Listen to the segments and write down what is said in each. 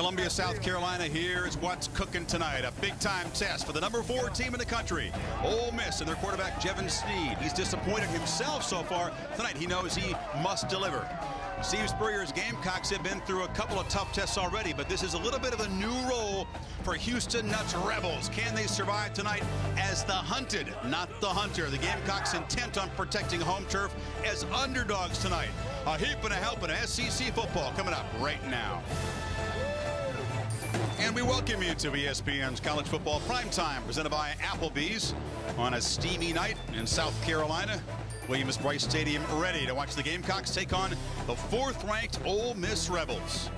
Columbia, South Carolina, here's what's cooking tonight. A big-time test for the number 4 team in the country. Ole Miss and their quarterback, Jevan Snead. He's disappointed himself so far. Tonight, he knows he must deliver. Steve Spurrier's Gamecocks have been through a couple of tough tests already, but this is a little bit of a new role for Houston Nutt's Rebels. Can they survive tonight as the hunted, not the hunter? The Gamecocks intent on protecting home turf as underdogs tonight. A heap and a help in SEC football coming up right now. And we welcome you to ESPN's College Football Primetime, presented by Applebee's on a steamy night in South Carolina. Williams-Brice Stadium ready to watch the Gamecocks take on the 4th-ranked Ole Miss Rebels.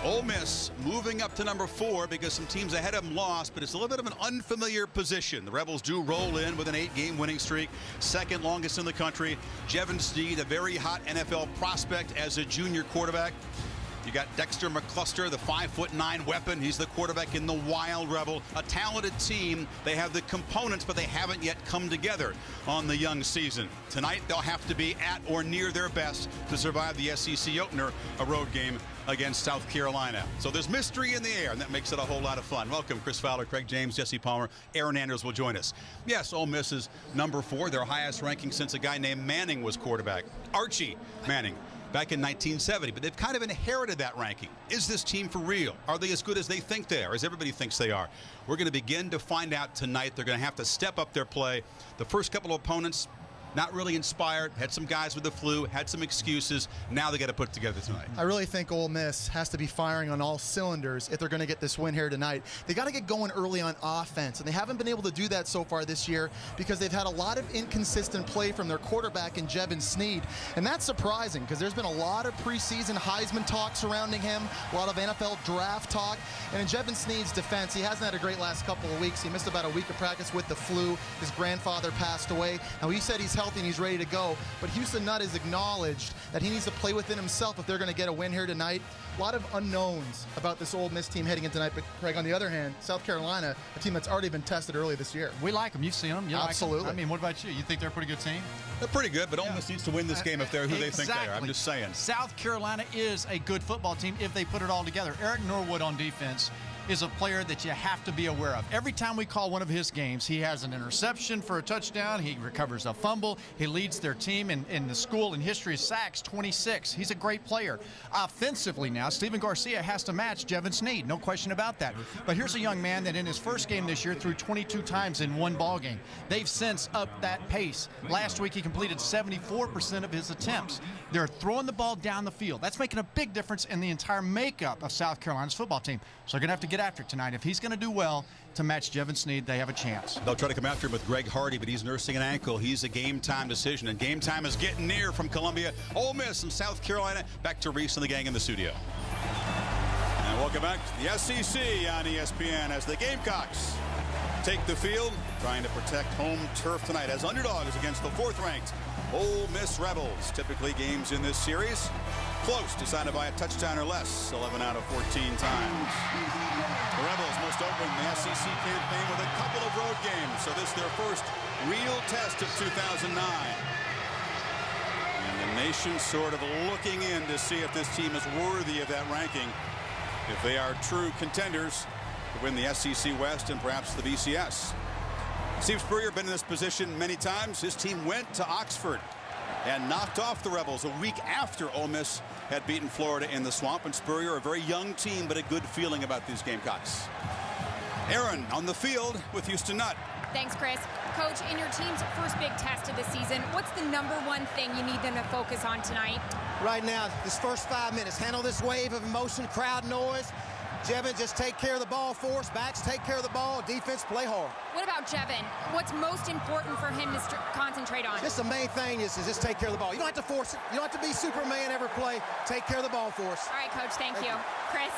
Ole Miss moving up to number 4 because some teams ahead of them lost, but it's a little bit of an unfamiliar position. The Rebels do roll in with an 8-game winning streak, second longest in the country. Jevan Snead, a very hot NFL prospect as a junior quarterback. You got Dexter McAllister, the 5'9" weapon. He's the quarterback in the Wild Rebel. A talented team. They have the components, but they haven't yet come together on the young season. Tonight, they'll have to be at or near their best to survive the SEC opener, a road game against South Carolina. So there's mystery in the air, and that makes it a whole lot of fun. Welcome, Chris Fowler, Craig James, Jesse Palmer, Aaron Anders will join us. Yes, Ole Miss is number 4, their highest ranking since a guy named Manning was quarterback. Archie Manning. Back in 1970, but they've kind of inherited that ranking. Is this team for real? Are they as good as they think they are, as everybody thinks they are? We're going to begin to find out tonight. They're going to have to step up their play. The first couple of opponents, not really inspired, had some guys with the flu, had some excuses. Now they got to put it together tonight. I really think Ole Miss has to be firing on all cylinders if they're going to get this win here tonight. They got to get going early on offense, and they haven't been able to do that so far this year because they've had a lot of inconsistent play from their quarterback in Jevan Snead, and that's surprising because there's been a lot of preseason Heisman talk surrounding him, a lot of NFL draft talk, and in Jevan Snead's defense, he hasn't had a great last couple of weeks. He missed about a week of practice with the flu. His grandfather passed away. Now, he said he's healthy and he's ready to go, but Houston Nutt has acknowledged that he needs to play within himself if they're going to get a win here tonight. A lot of unknowns about this Ole Miss team heading in tonight, but Craig, on the other hand, South Carolina, a team that's already been tested early this year. We like them. You've seen them. You Absolutely. Like them. I mean, what about you? You think they're a pretty good team? They're pretty good, but Ole Miss needs to win this game if they're who they think they are. I'm just saying. South Carolina is a good football team if they put it all together. Eric Norwood on defense is a player that you have to be aware of. Every time we call one of his games, he has an interception for a touchdown. He recovers a fumble. He leads their team in the school in history sacks, 26. He's a great player. Offensively now, Stephen Garcia has to match Jevan Snead. No question about that. But here's a young man that in his first game this year threw 22 times in one ball game. They've since upped that pace. Last week he completed 74% of his attempts. They're throwing the ball down the field. That's making a big difference in the entire makeup of South Carolina's football team. So they're going to have to get after it tonight. If he's going to do well to match Jevan Snead, they have a chance. They'll try to come after him with Greg Hardy, but he's nursing an ankle. He's a game-time decision, and game time is getting near from Columbia. Ole Miss and South Carolina. Back to Reese and the gang in the studio. And welcome back to the SEC on ESPN as the Gamecocks take the field, trying to protect home turf tonight as underdogs against the 4th-ranked Ole Miss Rebels. Typically, games in this series close, decided by a touchdown or less, 11 out of 14 times. The Rebels must open the SEC campaign with a couple of road games, so this is their first real test of 2009. And the nation sort of looking in to see if this team is worthy of that ranking, if they are true contenders to win the SEC West and perhaps the BCS. Steve Spurrier been in this position many times. His team went to Oxford and knocked off the Rebels a week after Ole Miss had beaten Florida in the Swamp. And Spurrier, a very young team, but a good feeling about these Gamecocks. Aaron on the field with Houston Nutt. Thanks, Chris. Coach, in your team's first big test of the season, what's the #1 thing you need them to focus on tonight? Right now, this first 5 minutes, handle this wave of emotion, crowd noise. Jevan, just take care of the ball for us. Backs, take care of the ball. Defense, play hard. What about Jevan? What's most important for him to concentrate on? Just the main thing is just take care of the ball. You don't have to force it. You don't have to be Superman every play. Take care of the ball for us. All right, Coach, thank you. Chris?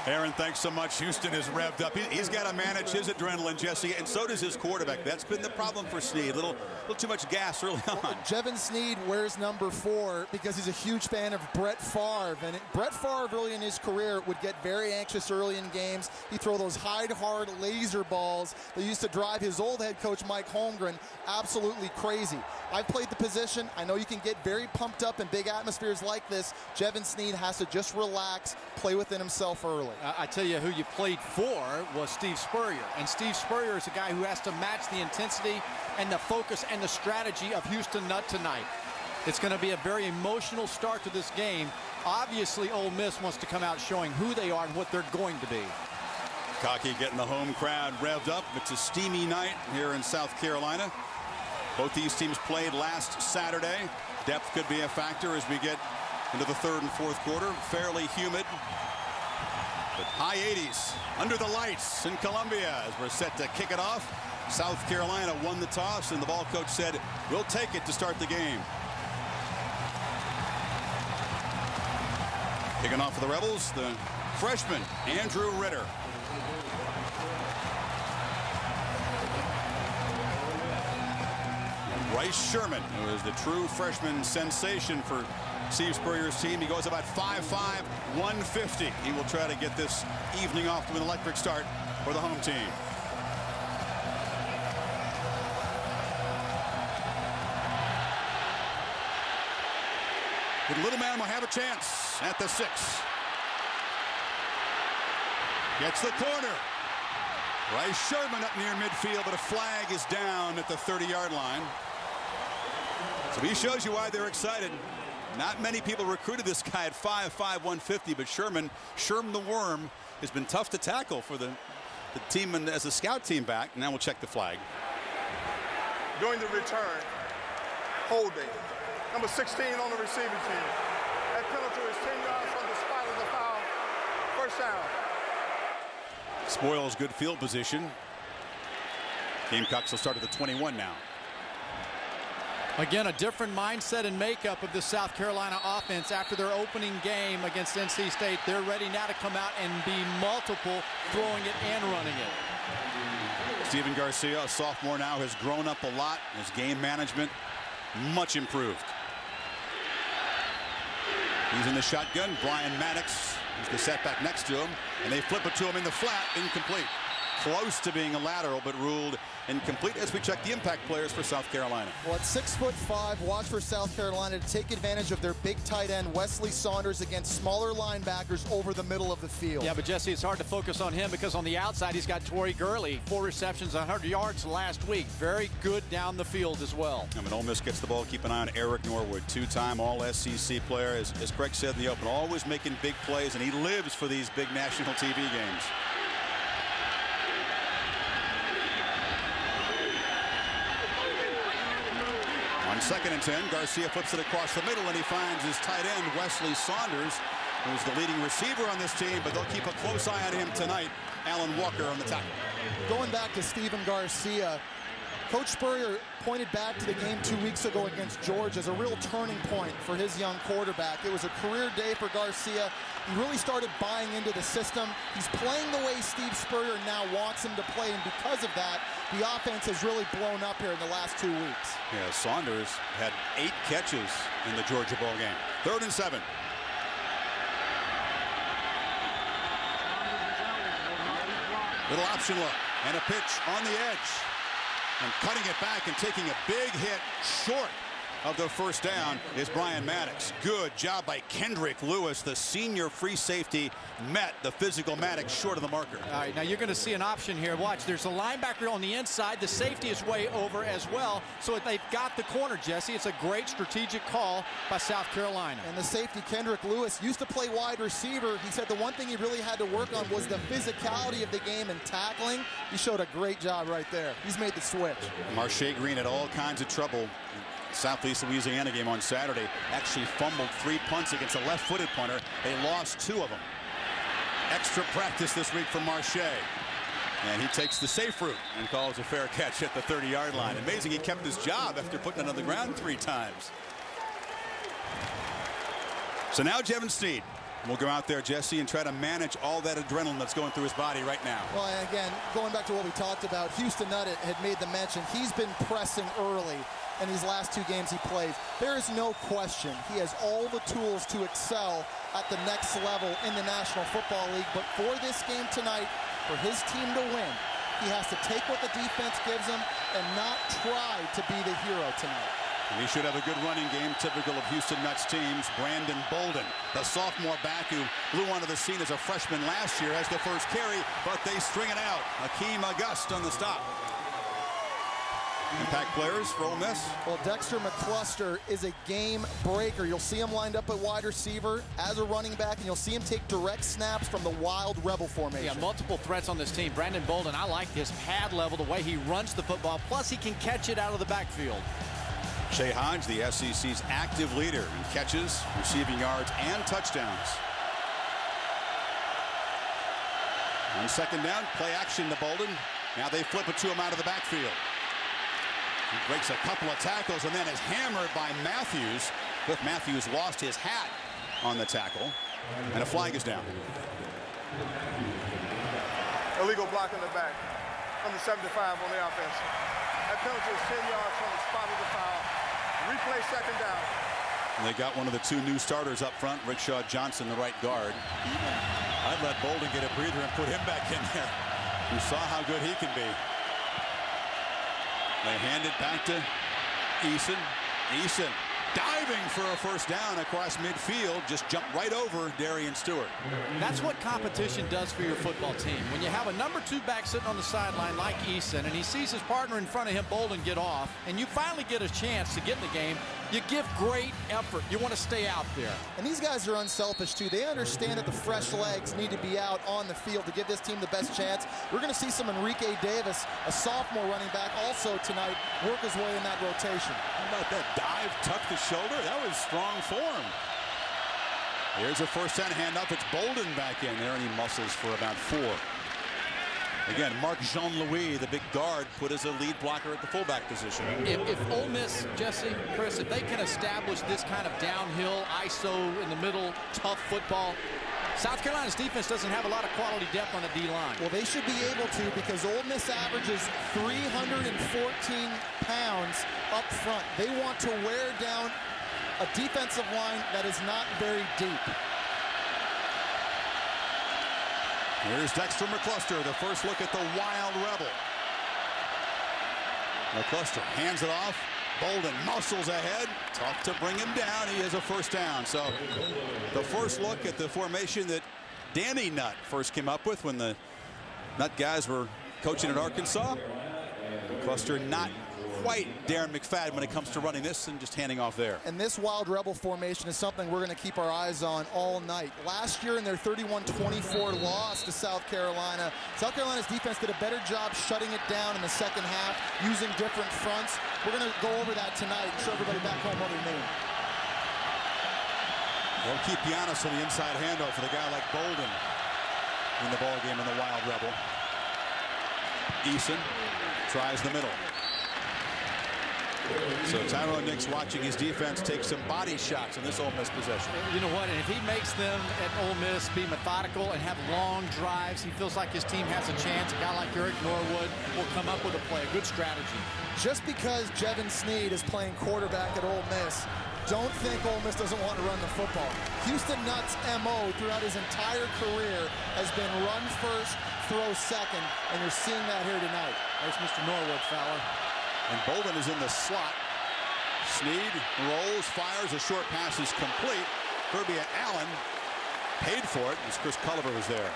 Aaron, thanks so much. Houston is revved up. He's got to manage his adrenaline, Jesse, and so does his quarterback. That's been the problem for Snead. A little too much gas early on. Jevan Snead wears number 4 because he's a huge fan of Brett Favre. And Brett Favre early in his career would get very anxious early in games. He'd throw those hard laser balls that used to drive his old head coach Mike Holmgren absolutely crazy. I've played the position. I know you can get very pumped up in big atmospheres like this. Jevan Snead has to just relax, play within himself early. I tell you who you played for was Steve Spurrier. And Steve Spurrier is a guy who has to match the intensity and the focus and the strategy of Houston Nutt tonight. It's going to be a very emotional start to this game. Obviously, Ole Miss wants to come out showing who they are and what they're going to be. Cocky getting the home crowd revved up. It's a steamy night here in South Carolina. Both these teams played last Saturday. Depth could be a factor as we get into the third and fourth quarter. Fairly humid. But high 80s under the lights in Columbia as we're set to kick it off. South Carolina won the toss, and the ball coach said, "We'll take it" to start the game. Kicking off for the Rebels, the freshman, Andrew Ritter. Bryce Sherman, who is the true freshman sensation for Steve Spurrier's team. He goes about 5'5", 150. He will try to get this evening off to an electric start for the home team. The little man will have a chance at the 6. Gets the corner. Bryce Sherman up near midfield, but a flag is down at the 30-yard line. So he shows you why they're excited. Not many people recruited this guy at 5'5", 150, but Sherman the Worm has been tough to tackle for the team and as a scout team back. Now we'll check the flag. During the return, holding. Number 16 on the receiving team. That penalty is 10 yards from the spot of the foul. First down. Spoils good field position. Gamecocks will start at the 21 now. Again, a different mindset and makeup of the South Carolina offense after their opening game against NC State. They're ready now to come out and be multiple, throwing it and running it. Steven Garcia, a sophomore now, has grown up a lot. His game management much improved. He's in the shotgun. Brian Maddox is the setback next to him, and they flip it to him in the flat, incomplete. Close to being a lateral, but ruled incomplete as we check the impact players for South Carolina. Well, at 6'5", watch for South Carolina to take advantage of their big tight end, Wesley Saunders, against smaller linebackers over the middle of the field. Yeah, but Jesse, it's hard to focus on him because on the outside, he's got Torrey Gurley, 4 receptions, 100 yards last week. Very good down the field as well. And when Ole Miss gets the ball, keep an eye on Eric Norwood, 2-time All-SEC player. As Greg said in the open, always making big plays, and he lives for these big national TV games. On 2nd and 10, Garcia flips it across the middle, and he finds his tight end, Wesley Saunders, who's the leading receiver on this team, but they'll keep a close eye on him tonight. Alan Walker on the tackle. Going back to Steven Garcia, Coach Spurrier pointed back to the game 2 weeks ago against Georgia as a real turning point for his young quarterback. It was a career day for Garcia. He really started buying into the system. He's playing the way Steve Spurrier now wants him to play, and because of that, the offense has really blown up here in the last 2 weeks. Yeah, Saunders had 8 catches in the Georgia ball game. 3rd and 7. Little option look and a pitch on the edge. And cutting it back and taking a big hit short of the first down is Brian Maddox. Good job by Kendrick Lewis. The senior free safety met the physical Maddox short of the marker. All right, now you're going to see an option here. Watch, there's a linebacker on the inside. The safety is way over as well. So they've got the corner, Jesse. It's a great strategic call by South Carolina. And the safety, Kendrick Lewis, used to play wide receiver. He said the one thing he really had to work on was the physicality of the game and tackling. He showed a great job right there. He's made the switch. Marche Green had all kinds of trouble. Southeast Louisiana game on Saturday, actually fumbled 3 punts against a left-footed punter. They lost 2 of them. Extra practice this week for Marche. And he takes the safe route and calls a fair catch at the 30-yard line. Amazing he kept his job after putting it on the ground 3 times. So now Jevan Snead will go out there, Jesse, and try to manage all that adrenaline that's going through his body right now. Well, and again, going back to what we talked about, Houston Nutt had made the mention. He's been pressing early in these last 2 games he plays. There is no question he has all the tools to excel at the next level in the National Football League. But for this game tonight, for his team to win, he has to take what the defense gives him and not try to be the hero tonight. And he should have a good running game, typical of Houston Nutt's teams. Brandon Bolden, the sophomore back who blew onto the scene as a freshman last year, has the first carry, but they string it out. Akeem August on the stop. Impact players for Ole Miss. Well, Dexter McAllister is a game breaker. You'll see him lined up at wide receiver as a running back, and you'll see him take direct snaps from the wild rebel formation. Yeah, multiple threats on this team. Brandon Bolden, I like his pad level, the way he runs the football, plus he can catch it out of the backfield. Shea Hodge, the SEC's active leader in catches, receiving yards, and touchdowns. On second down, play action to Bolden. Now they flip it to him out of the backfield. He breaks a couple of tackles and then is hammered by Matthews. Cliff Matthews lost his hat on the tackle, and a flag is down. Illegal block in the back. Number 75 on the offense. That penalty is 10 yards from the spot of the foul. Replay second down. And they got one of the 2 new starters up front, Rickshaw Johnson, the right guard. I'd let Bolden get a breather and put him back in there. You saw how good he can be. They hand it back to Eason. Eason diving for a first down across midfield. Just jumped right over Darian Stewart. That's what competition does for your football team. When you have a number 2 back sitting on the sideline like Eason, and he sees his partner in front of him, Bolden, get off, and you finally get a chance to get in the game, you give great effort. You want to stay out there. And these guys are unselfish, too. They understand that the fresh legs need to be out on the field to give this team the best chance. We're going to see some Enrique Davis, a sophomore running back, also tonight work his way in that rotation. How about that dive, tuck the shoulder? That was strong form. Here's a first down handoff. It's Bolden back in there, and he muscles for about 4. Again, Mark Jean-Louis, the big guard, put as a lead blocker at the fullback position. If Ole Miss, Jesse, Chris, if they can establish this kind of downhill, ISO in the middle, tough football, South Carolina's defense doesn't have a lot of quality depth on the D-line. Well, they should be able to, because Ole Miss averages 314 pounds up front. They want to wear down a defensive line that is not very deep. Here's Dexter McAllister, the first look at the wild rebel. McAllister hands it off. Bolden muscles ahead. Tough to bring him down. He has a first down. So the first look at the formation that Danny Nutt first came up with when the Nutt guys were coaching at Arkansas. McAllister not quite Darren McFadden when it comes to running this and just handing off there. And this wild rebel formation is something we're going to keep our eyes on all night. Last year in their 31-24 loss to South Carolina, South Carolina's defense did a better job shutting it down in the second half, using different fronts. We're going to go over that tonight and show everybody back home what we mean. They'll keep Giannis on the inside handoff for the guy like Bolden in the ball game in the wild rebel. Eason tries the middle. So Tyrone Nix watching his defense take some body shots in this Ole Miss possession. You know what? And if he makes them at Ole Miss be methodical and have long drives, he feels like his team has a chance. A guy like Eric Norwood will come up with a play, a good strategy. Just because Jevan Snead is playing quarterback at Ole Miss, don't think Ole Miss doesn't want to run the football. Houston Nutt's MO throughout his entire career has been run first, throw second, and you're seeing that here tonight. There's Mr. Norwood, Fowler. And Bolden is in the slot. Snead rolls, fires, a short pass is complete. Kirby Allen paid for it as Chris Culliver was there.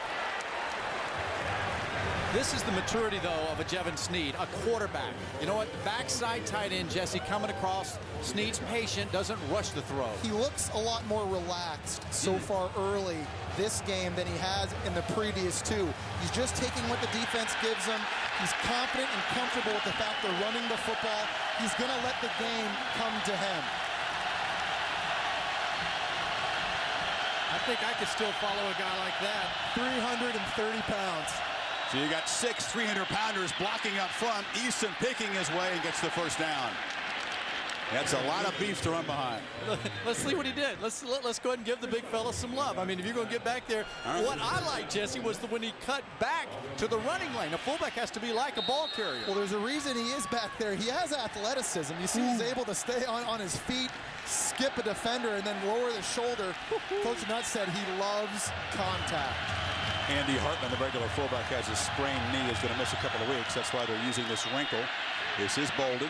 This is the maturity, though, of a Jevan Snead, a quarterback. You know what? Backside tight end, Jesse, coming across. Snead's patient, doesn't rush the throw. He looks a lot more relaxed so far early this game than he has in the previous 2. He's just taking what the defense gives him. He's confident and comfortable with the fact they're running the football. He's going to let the game come to him. I think I could still follow a guy like that. 330 pounds. So you got 6 300-pounders blocking up front. Eason picking his way and gets the first down. That's a lot of beef to run behind. Let's see what he did. Let's go ahead and give the big fella some love. I mean, if you're going to get back there, what I like, Jesse, was when he cut back to the running lane. A fullback has to be like a ball carrier. Well, there's a reason he is back there. He has athleticism. You see he's able to stay on his feet, skip a defender, and then lower the shoulder. Coach Nutt said he loves contact. Andy Hartman, the regular fullback, has a sprained knee, is going to miss a couple of weeks. That's why they're using this wrinkle. This is Bolden.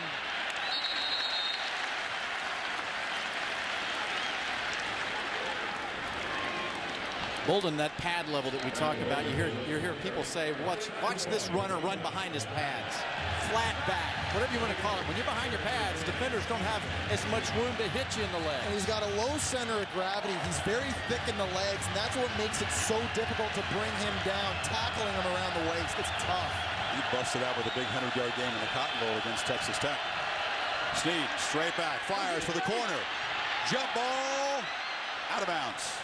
Bolden, that pad level that we talked about, you hear people say, watch this runner run behind his pads. Flat back, whatever you want to call it. When you're behind your pads, defenders don't have as much room to hit you in the legs. And he's got a low center of gravity. He's very thick in the legs, and that's what makes it so difficult to bring him down, tackling him around the waist. It's tough. He busted out with a big 100-yard game in the Cotton Bowl against Texas Tech. Snead, straight back, fires for the corner. Jump ball, out of bounds.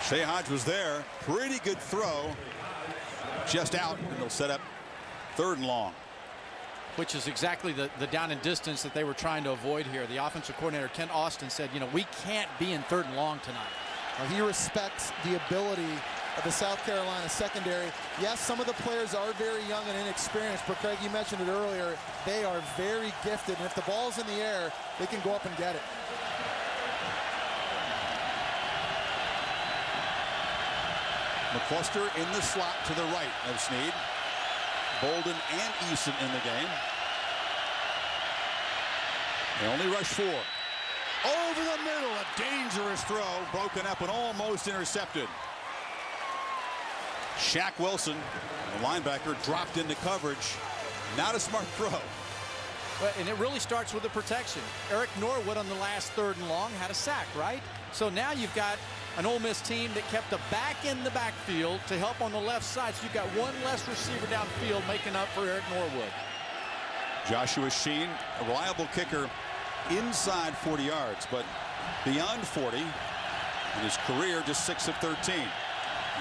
Shea Hodge was there. Pretty good throw. Just out, and they'll set up 3rd and long. Which is exactly the down and distance that they were trying to avoid here. The offensive coordinator, Ken Austin, said, we can't be in 3rd and long tonight. Well, he respects the ability of the South Carolina secondary. Yes, some of the players are very young and inexperienced, but Craig, you mentioned it earlier, they are very gifted, and if the ball's in the air, they can go up and get it. McAllister in the slot to the right of Snead. Bolden and Eason in the game. They only rush 4. Over the middle, a dangerous throw, broken up and almost intercepted. Shaq Wilson, the linebacker, dropped into coverage. Not a smart throw. Well, and it really starts with the protection. Eric Norwood on the last 3rd and long had a sack, right? So now you've got an Ole Miss team that kept a back in the backfield to help on the left side. So you've got one less receiver downfield making up for Eric Norwood. Joshua Sheen, a reliable kicker inside 40 yards, but beyond 40 in his career, just 6 of 13.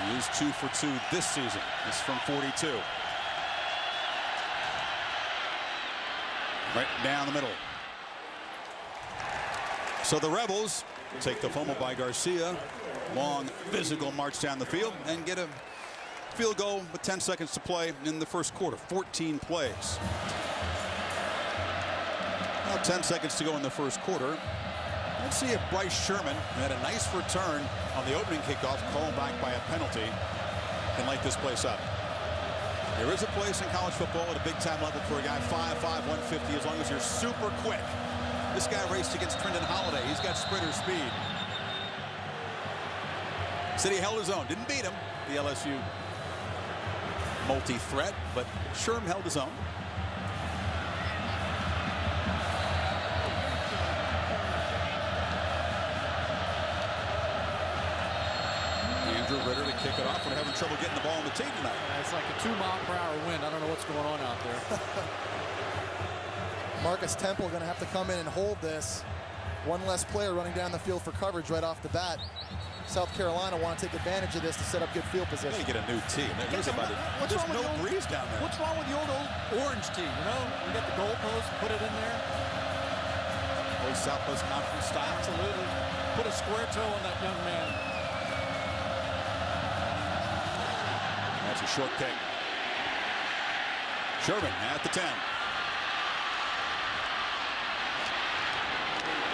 He is 2 for 2 this season. This is from 42. Right down the middle. So the Rebels take the fumble by Garcia. Long physical march down the field and get a field goal with 10 seconds to play in the first quarter. 14 plays. Now 10 seconds to go in the first quarter. Let's see if Bryce Sherman had a nice return on the opening kickoff, called back by a penalty, can light this place up. There is a place in college football at a big-time level for a guy 5'5", 150, as long as you're super quick. This guy raced against Trendon Holiday. He's got sprinter speed. Said he held his own. Didn't beat him, the LSU multi-threat, but Sherm held his own. Andrew Ritter to kick it off. We're having trouble getting the ball on the tee tonight. It's like a 2-mile-per-hour wind. I don't know what's going on out there. Marcus Temple going to have to come in and hold this. One less player running down the field for coverage right off the bat. South Carolina want to take advantage of this to set up good field position. They get a new team. There's no breeze down there. What's wrong with the old orange team? You know, you got the goalpost, put it in there. Old Southwest Conference style. Absolutely. Put a square toe on that young man. That's a short kick. Sherman at the 10.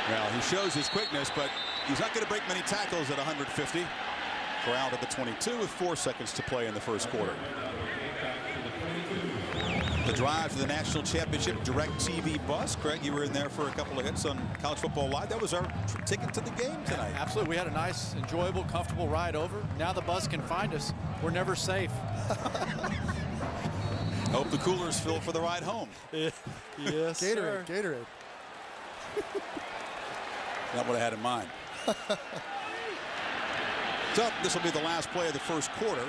Well, he shows his quickness, but he's not going to break many tackles at 150. Corralled at the 22 with 4 seconds to play in the first quarter. The drive to the national championship direct TV bus. Craig, you were in there for a couple of hits on College Football Live. That was our ticket to the game tonight. Absolutely. We had a nice, enjoyable, comfortable ride over. Now the bus can find us. We're never safe. Hope the cooler's fill for the ride home. Yes, Gatorade, Gatorade. Not what I had in mind. So this will be the last play of the first quarter.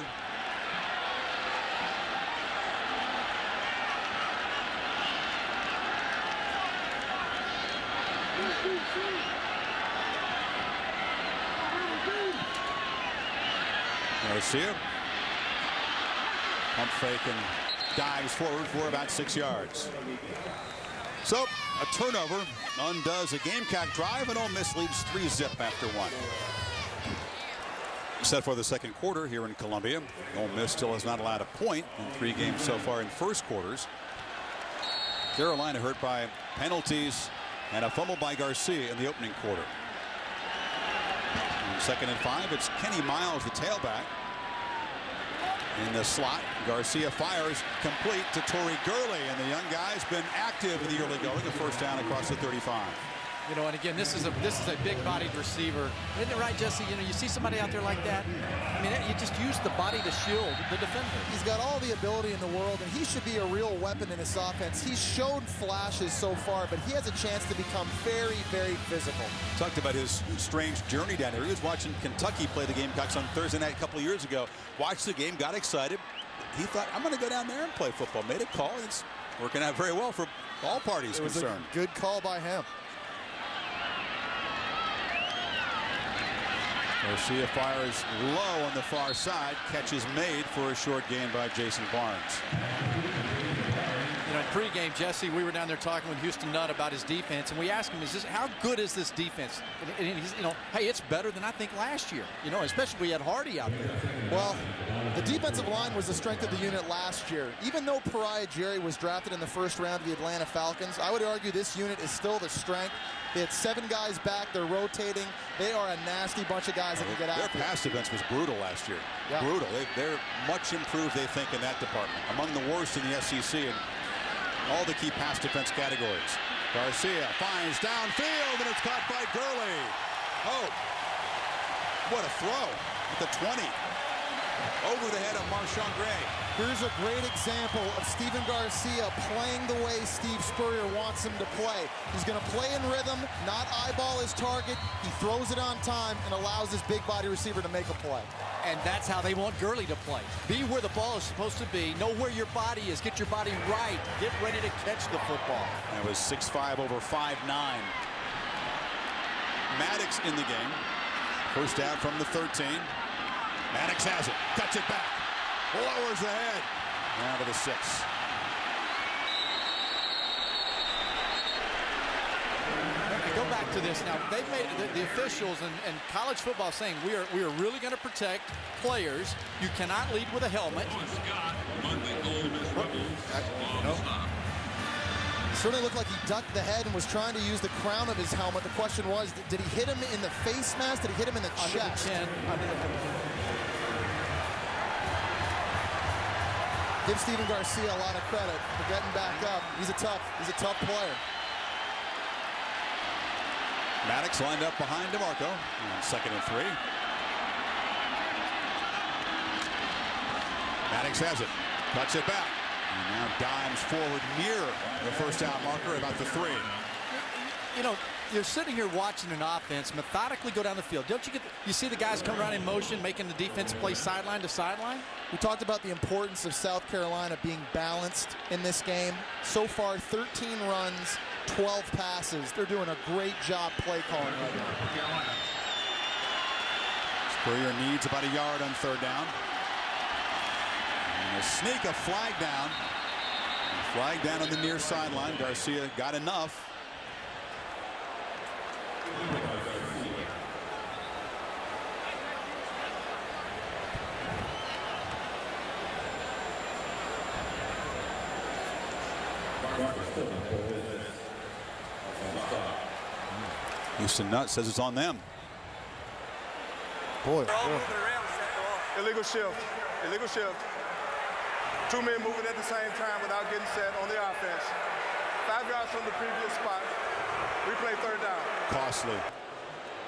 Garcia. Pump fake and dives forward for about 6 yards. So a turnover undoes a Gamecock drive, and Ole Miss leads 3-0 after one. Set for the second quarter here in Columbia. Ole Miss still has not allowed a point in 3 games so far in first quarters. Carolina hurt by penalties and a fumble by Garcia in the opening quarter. And 2nd and 5, it's Kenny Miles, the tailback. In the slot, Garcia fires complete to Torrey Gurley, and the young guy's been active in the early going. A first down across the 35. You know, and again, this is a big-bodied receiver. Isn't it right, Jesse? You know, you see somebody out there like that, I mean, you just use the body to shield the defender. He's got all the ability in the world, and he should be a real weapon in this offense. He's showed flashes so far, but he has a chance to become very, very physical. Talked about his strange journey down here. He was watching Kentucky play the Gamecocks on Thursday night a couple of years ago. Watched the game, got excited. He thought, I'm going to go down there and play football. Made a call. It's working out very well for all parties concerned. It was a good call by him. Garcia fires low on the far side. Catch is made for a short gain by Jason Barnes. You know, in pregame, Jesse, we were down there talking with Houston Nutt about his defense, and we asked him, how good is this defense? And he's, you know, hey, it's better than I think last year. You know, especially we had Hardy out there. Well, the defensive line was the strength of the unit last year. Even though Pariah Jerry was drafted in the first round of the Atlanta Falcons, I would argue this unit is still the strength. They had 7 guys back. They're rotating. They are a nasty bunch of guys that can get after it. Their pass defense was brutal last year. Yeah. Brutal. They're much improved, they think, in that department. Among the worst in the SEC in all the key pass defense categories. Garcia finds downfield, and it's caught by Gurley. Oh, what a throw at the 20. Over the head of Marshawn Gray. Here's a great example of Steven Garcia playing the way Steve Spurrier wants him to play. He's going to play in rhythm, not eyeball his target. He throws it on time and allows his big body receiver to make a play. And that's how they want Gurley to play. Be where the ball is supposed to be. Know where your body is. Get your body right. Get ready to catch the football. That was 6'5" over 5'9". Maddox in the game. First down from the 13. Maddox has it. Cuts it back. Lowers the head. Down to the 6. Go back to this now. They've made the officials and college football saying we are really going to protect players. You cannot lead with a helmet. Certainly looked like he ducked the head and was trying to use the crown of his helmet. The question was, did he hit him in the face mask? Did he hit him in the chest? Give Steven Garcia a lot of credit for getting back up. He's a tough player. Maddox lined up behind DeMarco. 2nd and 3. Maddox has it. Cuts it back. And now dimes forward near the first down marker, about the 3. You know, you're sitting here watching an offense methodically go down the field. Don't you you see the guys come around in motion, making the defense play sideline to sideline? We talked about the importance of South Carolina being balanced in this game. So far, 13 runs, 12 passes. They're doing a great job play calling right now. Spurrier needs about a yard on 3rd down. And a sneak, a flag down. Flag down on the near sideline. Garcia got enough. Houston Nutt says it's on them. Boy. Illegal shift. Illegal shift. 2 men moving at the same time without getting set on the offense. 5 yards from the previous spot. Replay 3rd down. Costly.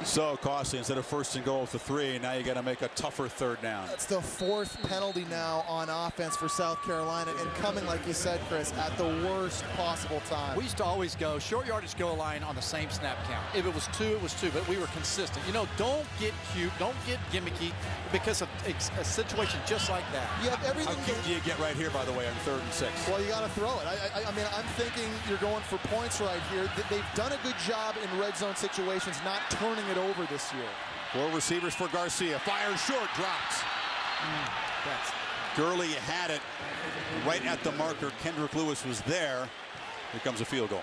So costly. Instead of 1st and goal for 3, now you got to make a tougher 3rd down. That's the 4th penalty now on offense for South Carolina, and coming, like you said, Chris, at the worst possible time. We used to always go short yardage goal line on the same snap count. If it was 2, it was 2, but we were consistent. You know, don't get cute, don't get gimmicky because of a situation just like that. You have everything. How cute do you get right here, by the way, on 3rd and 6? Well, you got to throw it. I mean, I'm thinking you're going for points right here. They've done a good job in red zone situations, not turning it over this year. 4 receivers for Garcia. Fires short, drops. Gurley had it right at the marker. Kendrick Lewis was there. Here comes a field goal.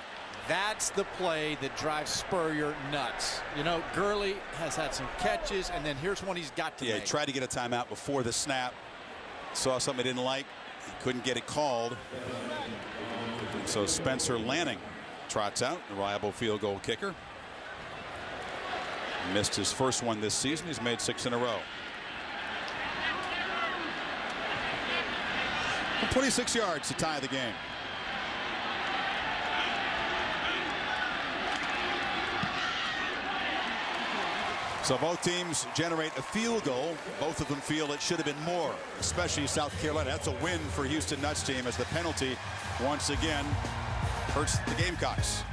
That's the play that drives Spurrier nuts. You know, Gurley has had some catches, and then here's one he's got to make. He tried to get a timeout before the snap. Saw something he didn't like. He couldn't get it called. So Spencer Lanning trots out, the reliable field goal kicker. Missed his first one this season. He's made 6 in a row. 26 yards to tie the game. So both teams generate a field goal. Both of them feel it should have been more, especially South Carolina. That's a win for Houston Nutt's team, as the penalty once again hurts the Gamecocks.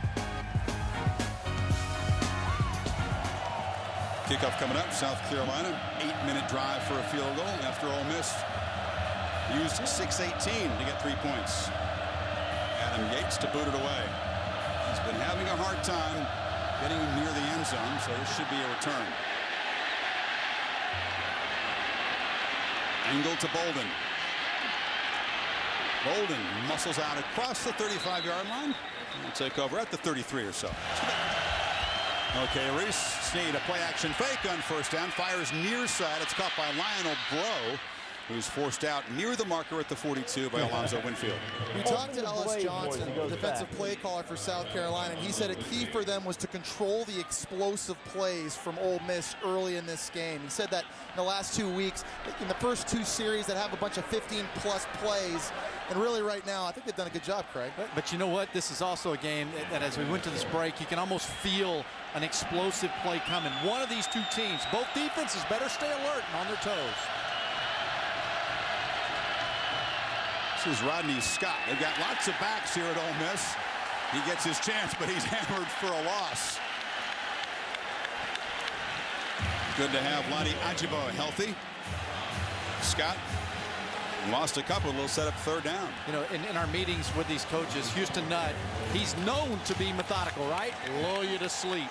Kickoff coming up. South Carolina, 8-minute drive for a field goal after Ole Miss used 6:18 to get 3 points. Adam Yates to boot it away. He's been having a hard time getting near the end zone, so this should be a return. Angle to Bolden. Bolden muscles out across the 35-yard line. He'll take over at the 33 or so. Okay, Reese. Snead, a play-action fake on first down. Fires near side. It's caught by Lionel Bro, who's forced out near the marker at the 42 by Alonzo Winfield. We talked to Ellis Johnson, defensive play caller for South Carolina, and he said a key for them was to control the explosive plays from Ole Miss early in this game. He said that in the last 2 weeks, in the first 2 series that have a bunch of 15-plus plays, and really right now, I think they've done a good job, Craig. But you know what? This is also a game that as we went to this break, you can almost feel an explosive play coming. One of these two teams, both defenses better stay alert and on their toes. This is Rodney Scott. They've got lots of backs here at Ole Miss. He gets his chance, but he's hammered for a loss. Good to have Lani Ajibo healthy. Scott lost a couple. Will set up third down. You know, in our meetings with these coaches, Houston Nutt, he's known to be methodical, right? Lull you to sleep.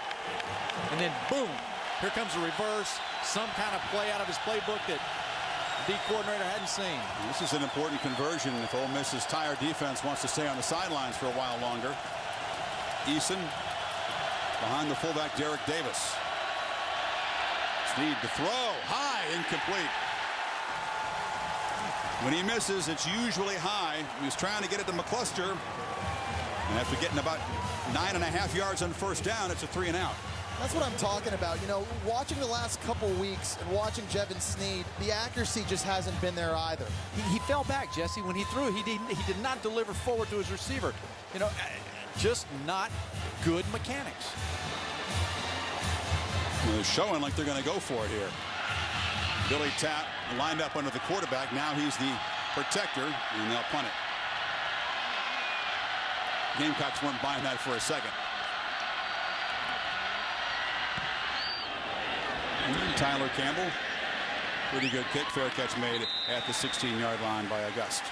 And then, boom, here comes a reverse, some kind of play out of his playbook that D coordinator hadn't seen. This is an important conversion if Ole Miss's tired defense wants to stay on the sidelines for a while longer. Eason behind the fullback Derek Davis. Snead to throw, high, incomplete. When he misses, it's usually high. He's trying to get it to McAllister, and after getting about 9.5 yards on first down, it's a 3 and out. That's what I'm talking about. You know, watching the last couple weeks and watching Jevan Snead, the accuracy just hasn't been there either. He fell back, Jesse. When he threw, he did not deliver forward to his receiver. You know, just not good mechanics. They're showing like they're going to go for it here. Billy Tapp lined up under the quarterback. Now he's the protector, and they'll punt it. Gamecocks weren't buying that for a second. Tyler Campbell, pretty good kick, fair catch made at the 16-yard line by August.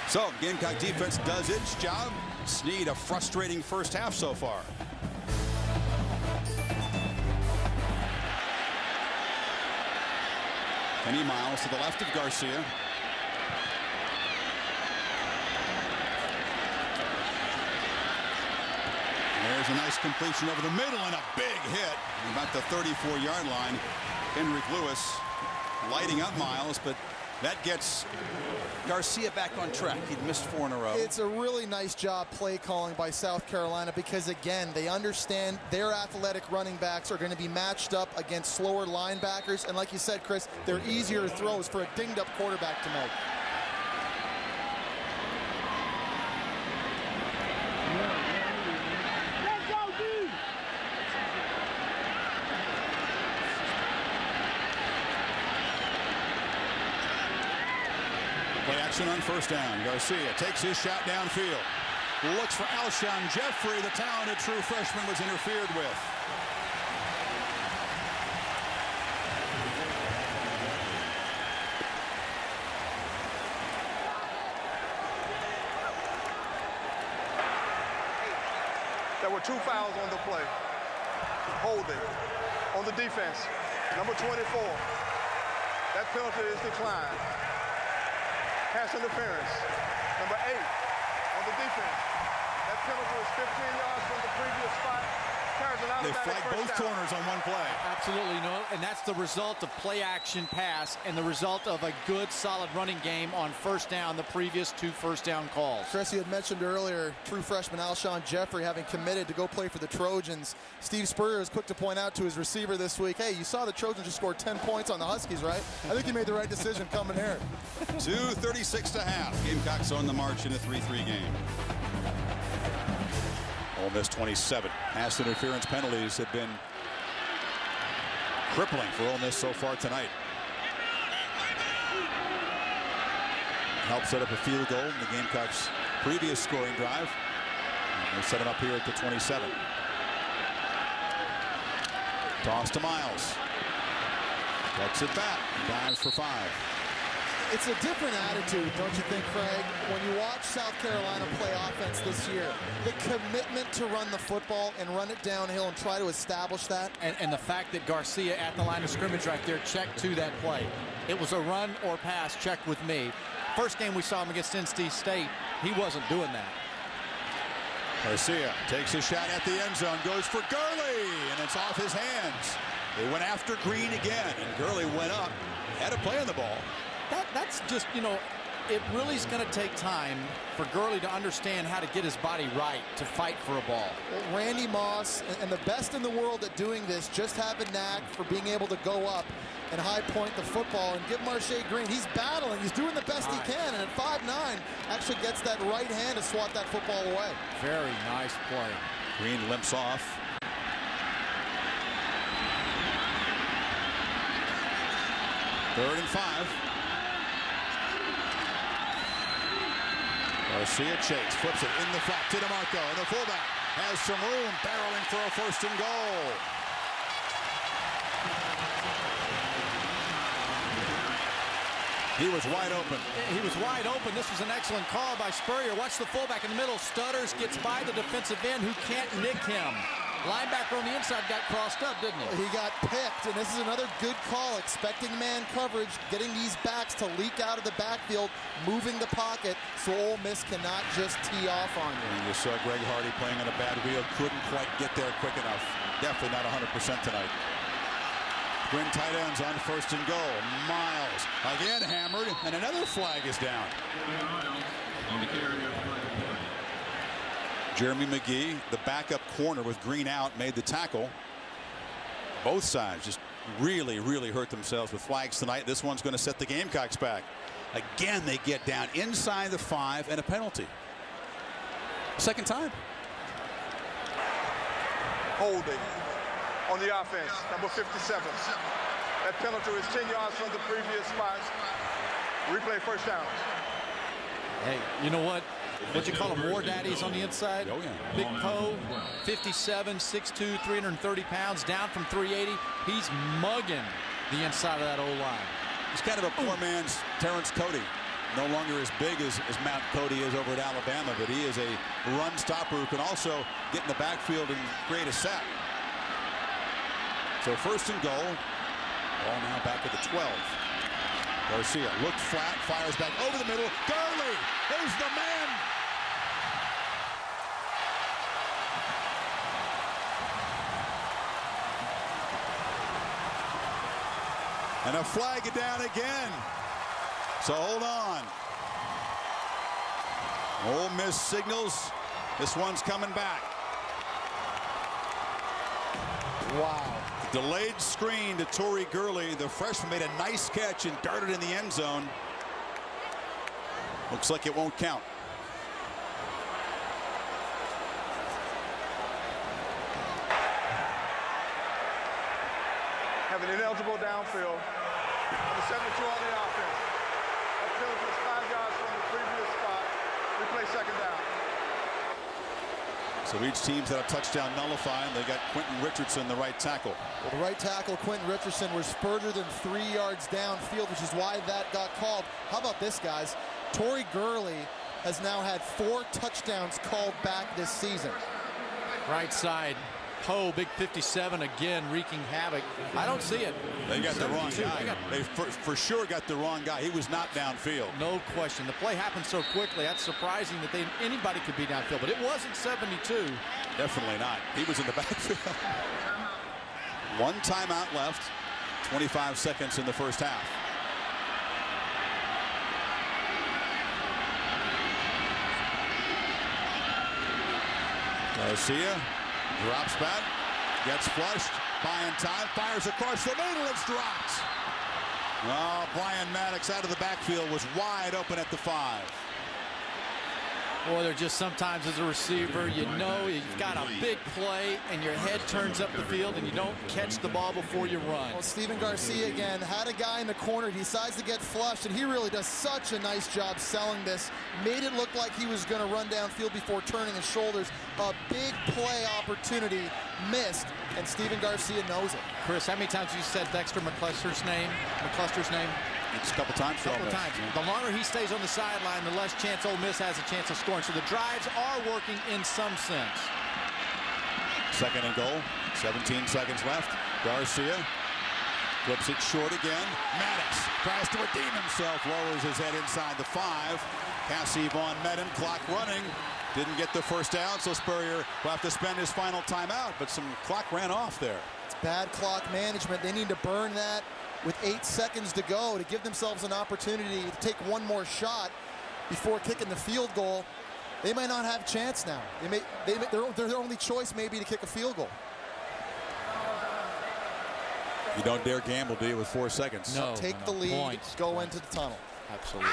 So Gamecock defense does its job. Snead, a frustrating first half so far. Kenny Miles to the left of Garcia. There's a nice completion over the middle and a big hit about the 34-yard line. Henrik Lewis lighting up Miles, but that gets Garcia back on track. He'd missed 4 in a row. It's a really nice job play calling by South Carolina because, again, they understand their athletic running backs are going to be matched up against slower linebackers. And like you said, Chris, they're easier throws for a dinged-up quarterback to make. Action on first down. Garcia takes his shot downfield. Looks for Alshon Jeffrey. The talented true freshman was interfered with. There were 2 fouls on the play. Holding on the defense. Number 24. That penalty is declined. Pass interference. Number 8 on the defense. That penalty was 15 yards from the previous spot. They flag both corners on one play. Absolutely, no, and that's the result of play action pass and the result of a good, solid running game on first down, the previous 2 first down calls. Chris, you had mentioned earlier, true freshman Alshon Jeffrey having committed to go play for the Trojans. Steve Spurrier is quick to point out to his receiver this week, hey, you saw the Trojans just scored 10 points on the Huskies, right? I think you made the right decision coming here. 2:36 to half. Gamecocks on the march in a 3-3 game. Ole Miss 27. Pass interference penalties have been crippling for Ole Miss so far tonight. Helped set up a field goal in the Gamecocks' previous scoring drive. And they set him up here at the 27. Toss to Miles. Gets it back. Dives for 5. It's a different attitude, don't you think, Craig? When you watch South Carolina play offense this year, the commitment to run the football and run it downhill and try to establish that. And the fact that Garcia at the line of scrimmage right there checked to that play. It was a run or pass check with me. First game we saw him against NC State, he wasn't doing that. Garcia takes a shot at the end zone, goes for Gurley, and it's off his hands. They went after Green again, and Gurley went up, had a play on the ball. That's just, you know, it really is going to take time for Gurley to understand how to get his body right to fight for a ball. Well, Randy Moss and the best in the world at doing this just have a knack for being able to go up and high point the football and give Marche Green. He's battling. He's doing the best he can. And at 5'9", actually gets that right hand to swat that football away. Very nice play. Green limps off. Third and 5. Garcia chase, flips it in the flat to DeMarco, and the fullback has some room, barreling for a 1st and goal. He was wide open. He was wide open. This was an excellent call by Spurrier. Watch the fullback in the middle, stutters, gets by the defensive end who can't nick him. Linebacker on the inside got crossed up, didn't he? He got picked, and this is another good call, expecting man coverage, getting these backs to leak out of the backfield, moving the pocket, so Ole Miss cannot just tee off on you. And you saw Greg Hardy playing on a bad wheel, couldn't quite get there quick enough. Definitely not 100% tonight. Twin tight ends on 1st and goal. Miles again hammered, and another flag is down. Jeremy McGee, the backup corner with Green out, made the tackle. Both sides just really hurt themselves with flags tonight. This one's going to set the Gamecocks back. Again, they get down inside the 5 and a penalty. Second time. Holding on the offense, number 57. That penalty is 10 yards from the previous spot. Replay 1st down. Hey, you know what? What you call them, war daddies on the inside? Oh, yeah. Big Poe, 57, 6'2", 330 pounds, down from 380. He's mugging the inside of that O-line. He's kind of a poor man's Terrence Cody. No longer as big as Mount Cody is over at Alabama, but he is a run stopper who can also get in the backfield and create a sack. So 1st and goal. Ball now back at the 12. Garcia looked flat, fires back over the middle. Gurley is the man. And a flag down again. So hold on. Ole Miss signals. This one's coming back. Wow. Delayed screen to Torrey Gurley. The freshman made a nice catch and darted in the end zone. Looks like it won't count. Have an ineligible downfield. Number 72 on the offense. That penalty is 5 yards from the previous spot. Replay 2nd down. So each team's had a touchdown nullified. They got Quentin Richardson, the right tackle. Well, the right tackle, Quentin Richardson, was further than 3 yards downfield, which is why that got called. How about this, guys? Torrey Gurley has now had 4 touchdowns called back this season. Right side. Poe, big 57 again, wreaking havoc. I don't see it. They got the wrong guy. They for sure got the wrong guy. He was not downfield. No question. The play happened so quickly. That's surprising that anybody could be downfield, but it wasn't 72. Definitely not. He was in the backfield. One timeout left. 25 seconds in the first half. Garcia drops back, gets flushed, buying time, fires across the middle, it's dropped. Oh, Brian Maddox out of the backfield was wide open at the 5. Boy, they're just sometimes as a receiver, you know you've got a big play and your head turns up the field and you don't catch the ball before you run. Well, Steven Garcia again had a guy in the corner. He decides to get flushed, and he really does such a nice job selling this. Made it look like he was going to run downfield before turning his shoulders. A big play opportunity missed, and Steven Garcia knows it. Chris, how many times you said Dexter McAllister's name? It's a couple times. The longer he stays on the sideline, the less chance Ole Miss has a chance of scoring. So the drives are working in some sense. Second and goal. 17 seconds left. Garcia flips it short again. Maddox tries to redeem himself. Lowers his head inside the 5. Cassie Vaughn met him. Clock running. Didn't get the first down, so Spurrier will have to spend his final timeout. But some clock ran off there. It's bad clock management. They need to burn that with 8 seconds to go to give themselves an opportunity to take one more shot before kicking the field goal. They might not have a chance now. Their only choice may be to kick a field goal. You don't dare gamble, do you, with 4 seconds? No. Take the lead, points, go into the tunnel. Absolutely.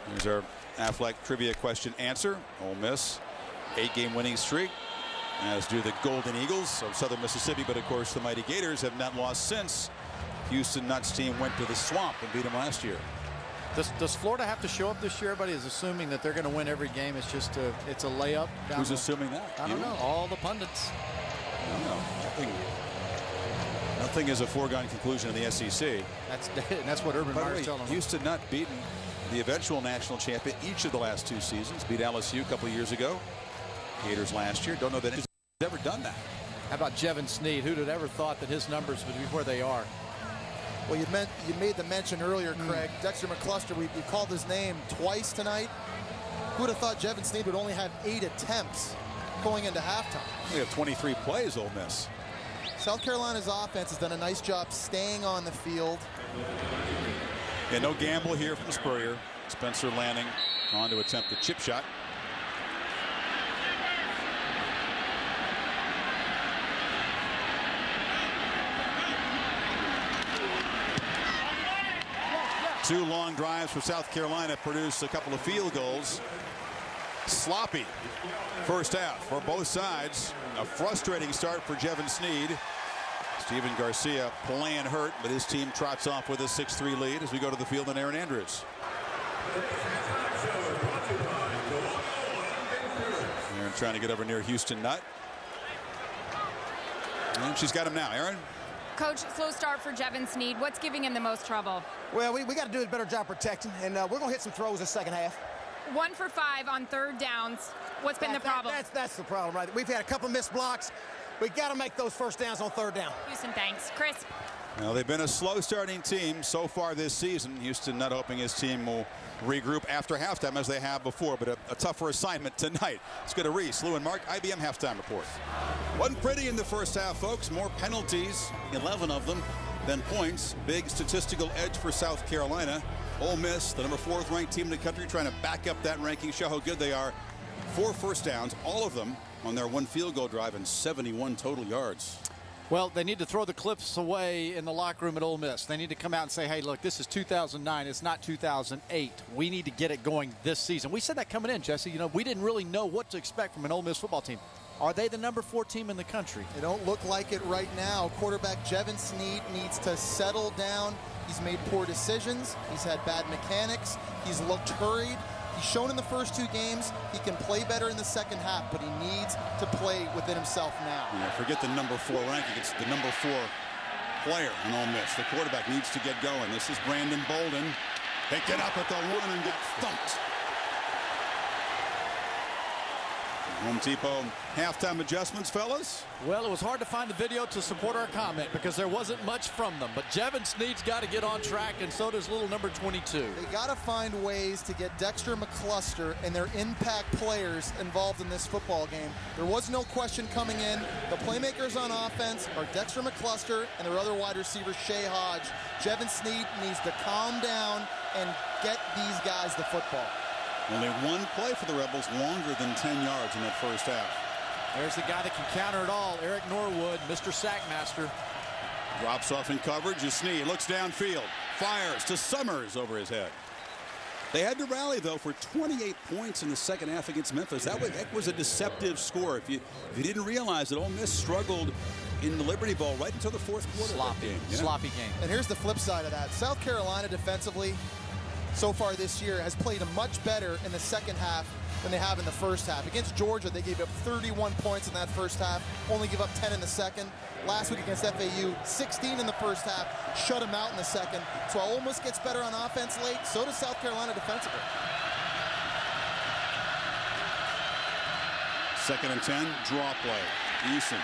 Here's our Affleck trivia question answer. Ole Miss, 8-game winning streak, as do the Golden Eagles of Southern Mississippi, but of course the Mighty Gators have not lost since Houston Nutt's team went to the swamp and beat them last year. Does Florida have to show up this year? Everybody is assuming that they're going to win every game. It's just it's a layup. Who's assuming that? I don't know. All the pundits. I don't know. Nothing is a foregone conclusion in the SEC. That's what Urban Meyer's telling them. Houston Nutt beaten the eventual national champion each of the last 2 seasons. Beat LSU a couple of years ago. Gators last year. Don't know that he's ever done that. How about Jevan Snead? Who'd have ever thought that his numbers would be where they are? Well, you made the mention earlier, Craig. Dexter McAllister, we called his name twice tonight. Who would have thought Jevan Snead would only have 8 attempts going into halftime? We have 23 plays, Ole Miss. South Carolina's offense has done a nice job staying on the field. Yeah, no gamble here from Spurrier. Spencer Lanning on to attempt a chip shot. Two long drives for South Carolina produce a couple of field goals. Sloppy first half for both sides. A frustrating start for Jevan Snead. Steven Garcia playing hurt, but his team trots off with a 6-3 lead as we go to the field and Aaron Andrews. Aaron trying to get over near Houston Nutt. And she's got him now. Aaron? Coach, slow start for Jevan Snead. What's giving him the most trouble? Well, we got to do a better job protecting, and we're going to hit some throws in the second half. 1 for 5 on 3rd downs. What's been the problem? That's the problem, right? We've had a couple missed blocks. We got to make those first downs on 3rd down. Houston, thanks. Chris? Well, they've been a slow starting team so far this season. Houston not hoping his team will regroup after halftime as they have before, but a tougher assignment tonight. Let's go to Reese, Lou, and Mark, IBM halftime report. Wasn't pretty in the first half, folks. More penalties, 11 of them, than points. Big statistical edge for South Carolina. Ole Miss, the number 4th ranked team in the country, trying to back up that ranking, show how good they are. 4 first downs, all of them on their 1 field goal drive and 71 total yards. Well, they need to throw the clips away in the locker room at Ole Miss. They need to come out and say, hey, look, this is 2009. It's not 2008. We need to get it going this season. We said that coming in, Jesse. You know, we didn't really know what to expect from an Ole Miss football team. Are they the number 4 team in the country? They don't look like it right now. Quarterback Jevan Snead needs to settle down. He's made poor decisions. He's had bad mechanics. He's looked hurried. He's shown in the first 2 games he can play better in the second half, but he needs to play within himself now. Yeah, forget the number 4 ranking. It's the number 4 player in Ole Miss. The quarterback needs to get going. This is Brandon Bolden. Pick it up at the 1 and get thumped. Home Depot halftime adjustments, fellas. Well, it was hard to find the video to support our comment because there wasn't much from them. But Jevan Snead's got to get on track, and so does little number 22. They got to find ways to get Dexter McAllister and their impact players involved in this football game. There was no question coming in. The playmakers on offense are Dexter McAllister and their other wide receiver, Shea Hodge. Jevan Snead needs to calm down and get these guys the football. Only one play for the Rebels longer than 10 yards in that first half. There's the guy that can counter it all, Eric Norwood, Mr. Sackmaster. Drops off in coverage as Snead looks downfield. Fires to Summers over his head. They had to rally, though, for 28 points in the second half against Memphis. That was a deceptive score. If you didn't realize it, Ole Miss struggled in the Liberty Bowl right until the fourth quarter. Sloppy game. And here's the flip side of that. South Carolina defensively, so far this year, has played much better in the second half than they have in the first half. Against Georgia, they gave up 31 points in that first half, only give up 10 in the second. Last week against FAU, 16 in the first half, shut them out in the second. So while Ole Miss gets better on offense late, so does South Carolina defensively. 2nd and 10, draw play. Eason,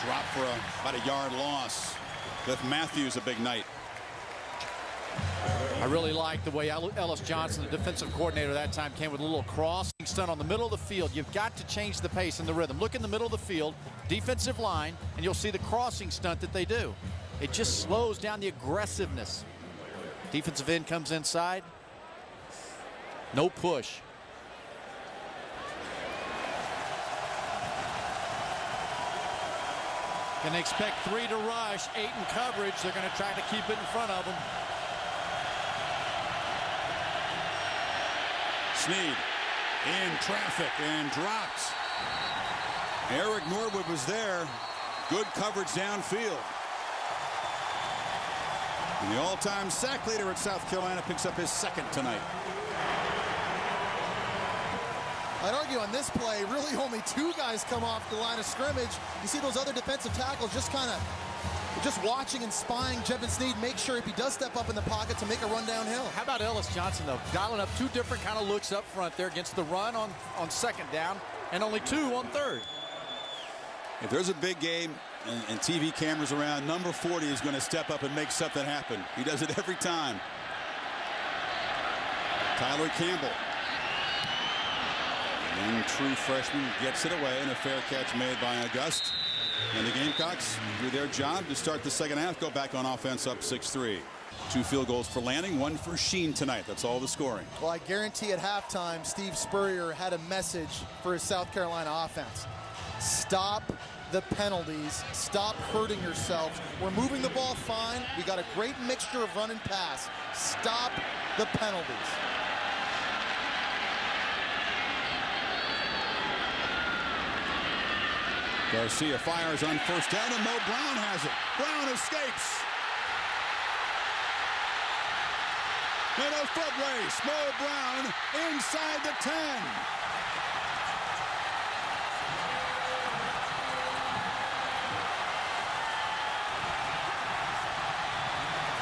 drop for about a yard loss. Cliff Matthews, a big night. I really like the way Ellis Johnson, the defensive coordinator that time, came with a little crossing stunt on the middle of the field. You've got to change the pace and the rhythm. Look in the middle of the field, defensive line, and you'll see the crossing stunt that they do. It just slows down the aggressiveness. Defensive end comes inside. No push. Can they expect 3 to rush, 8 in coverage? They're going to try to keep it in front of them. Snead in traffic and drops. Eric Norwood was there. Good coverage downfield. And the all-time sack leader at South Carolina picks up his 2nd tonight. I'd argue on this play, really only 2 guys come off the line of scrimmage. You see those other defensive tackles just watching and spying Jevan Snead, make sure if he does step up in the pocket to make a run downhill. How about Ellis Johnson, though? Dialing up 2 different kind of looks up front there against the run on 2nd down and only 2 on 3rd. If there's a big game and TV cameras around, number 40 is going to step up and make something happen. He does it every time. Tyler Campbell. Young true freshman gets it away, and a fair catch made by August. And the Gamecocks do their job to start the second half, go back on offense up 6-3. 2 field goals for Lanning, 1 for Sheen tonight. That's all the scoring. Well, I guarantee at halftime, Steve Spurrier had a message for his South Carolina offense. Stop the penalties. Stop hurting yourselves. We're moving the ball fine. We got a great mixture of run and pass. Stop the penalties. Garcia fires on 1st down, and Mo Brown has it. Brown escapes. And a foot race. Mo Brown inside the 10.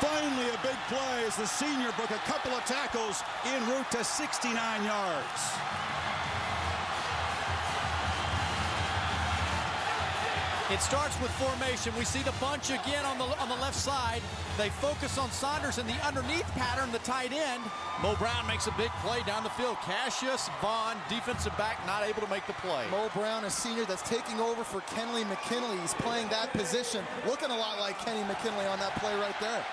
Finally a big play as the senior broke a couple of tackles en route to 69 yards. It starts with formation. We see the bunch again on the left side. They focus on Saunders in the underneath pattern, the tight end. Mo Brown makes a big play down the field. Cassius Vaughn, defensive back, not able to make the play. Mo Brown, a senior that's taking over for Kenley McKinley. He's playing that position. Looking a lot like Kenny McKinley on that play right there.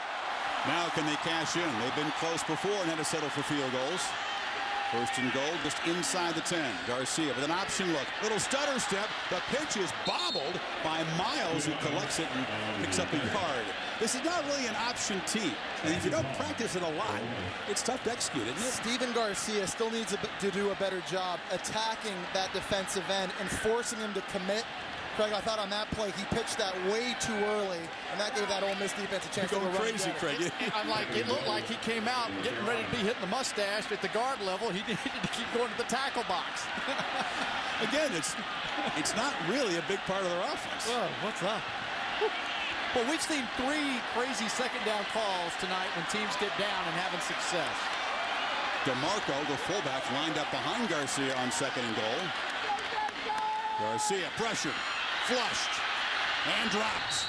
Now can they cash in? They've been close before and had to settle for field goals. 1st and goal, just inside the 10. Garcia with an option look. Little stutter step. The pitch is bobbled by Miles, who collects it and picks up a yard. This is not really an option team. And if you don't practice it a lot, it's tough to execute, isn't it? Steven Garcia still needs to do a better job attacking that defensive end and forcing him to commit. Craig, I thought on that play he pitched that way too early, and that gave that Ole Miss defense a chance to go crazy, Craig. It looked like he came out getting ready to be hitting the mustache at the guard level. He needed to keep going to the tackle box. Again, it's not really a big part of their offense. Whoa, what's up? Well, we've seen 3 crazy 2nd down calls tonight when teams get down and having success. DeMarco, the fullback, lined up behind Garcia on 2nd and goal. Garcia pressured, flushed, and dropped.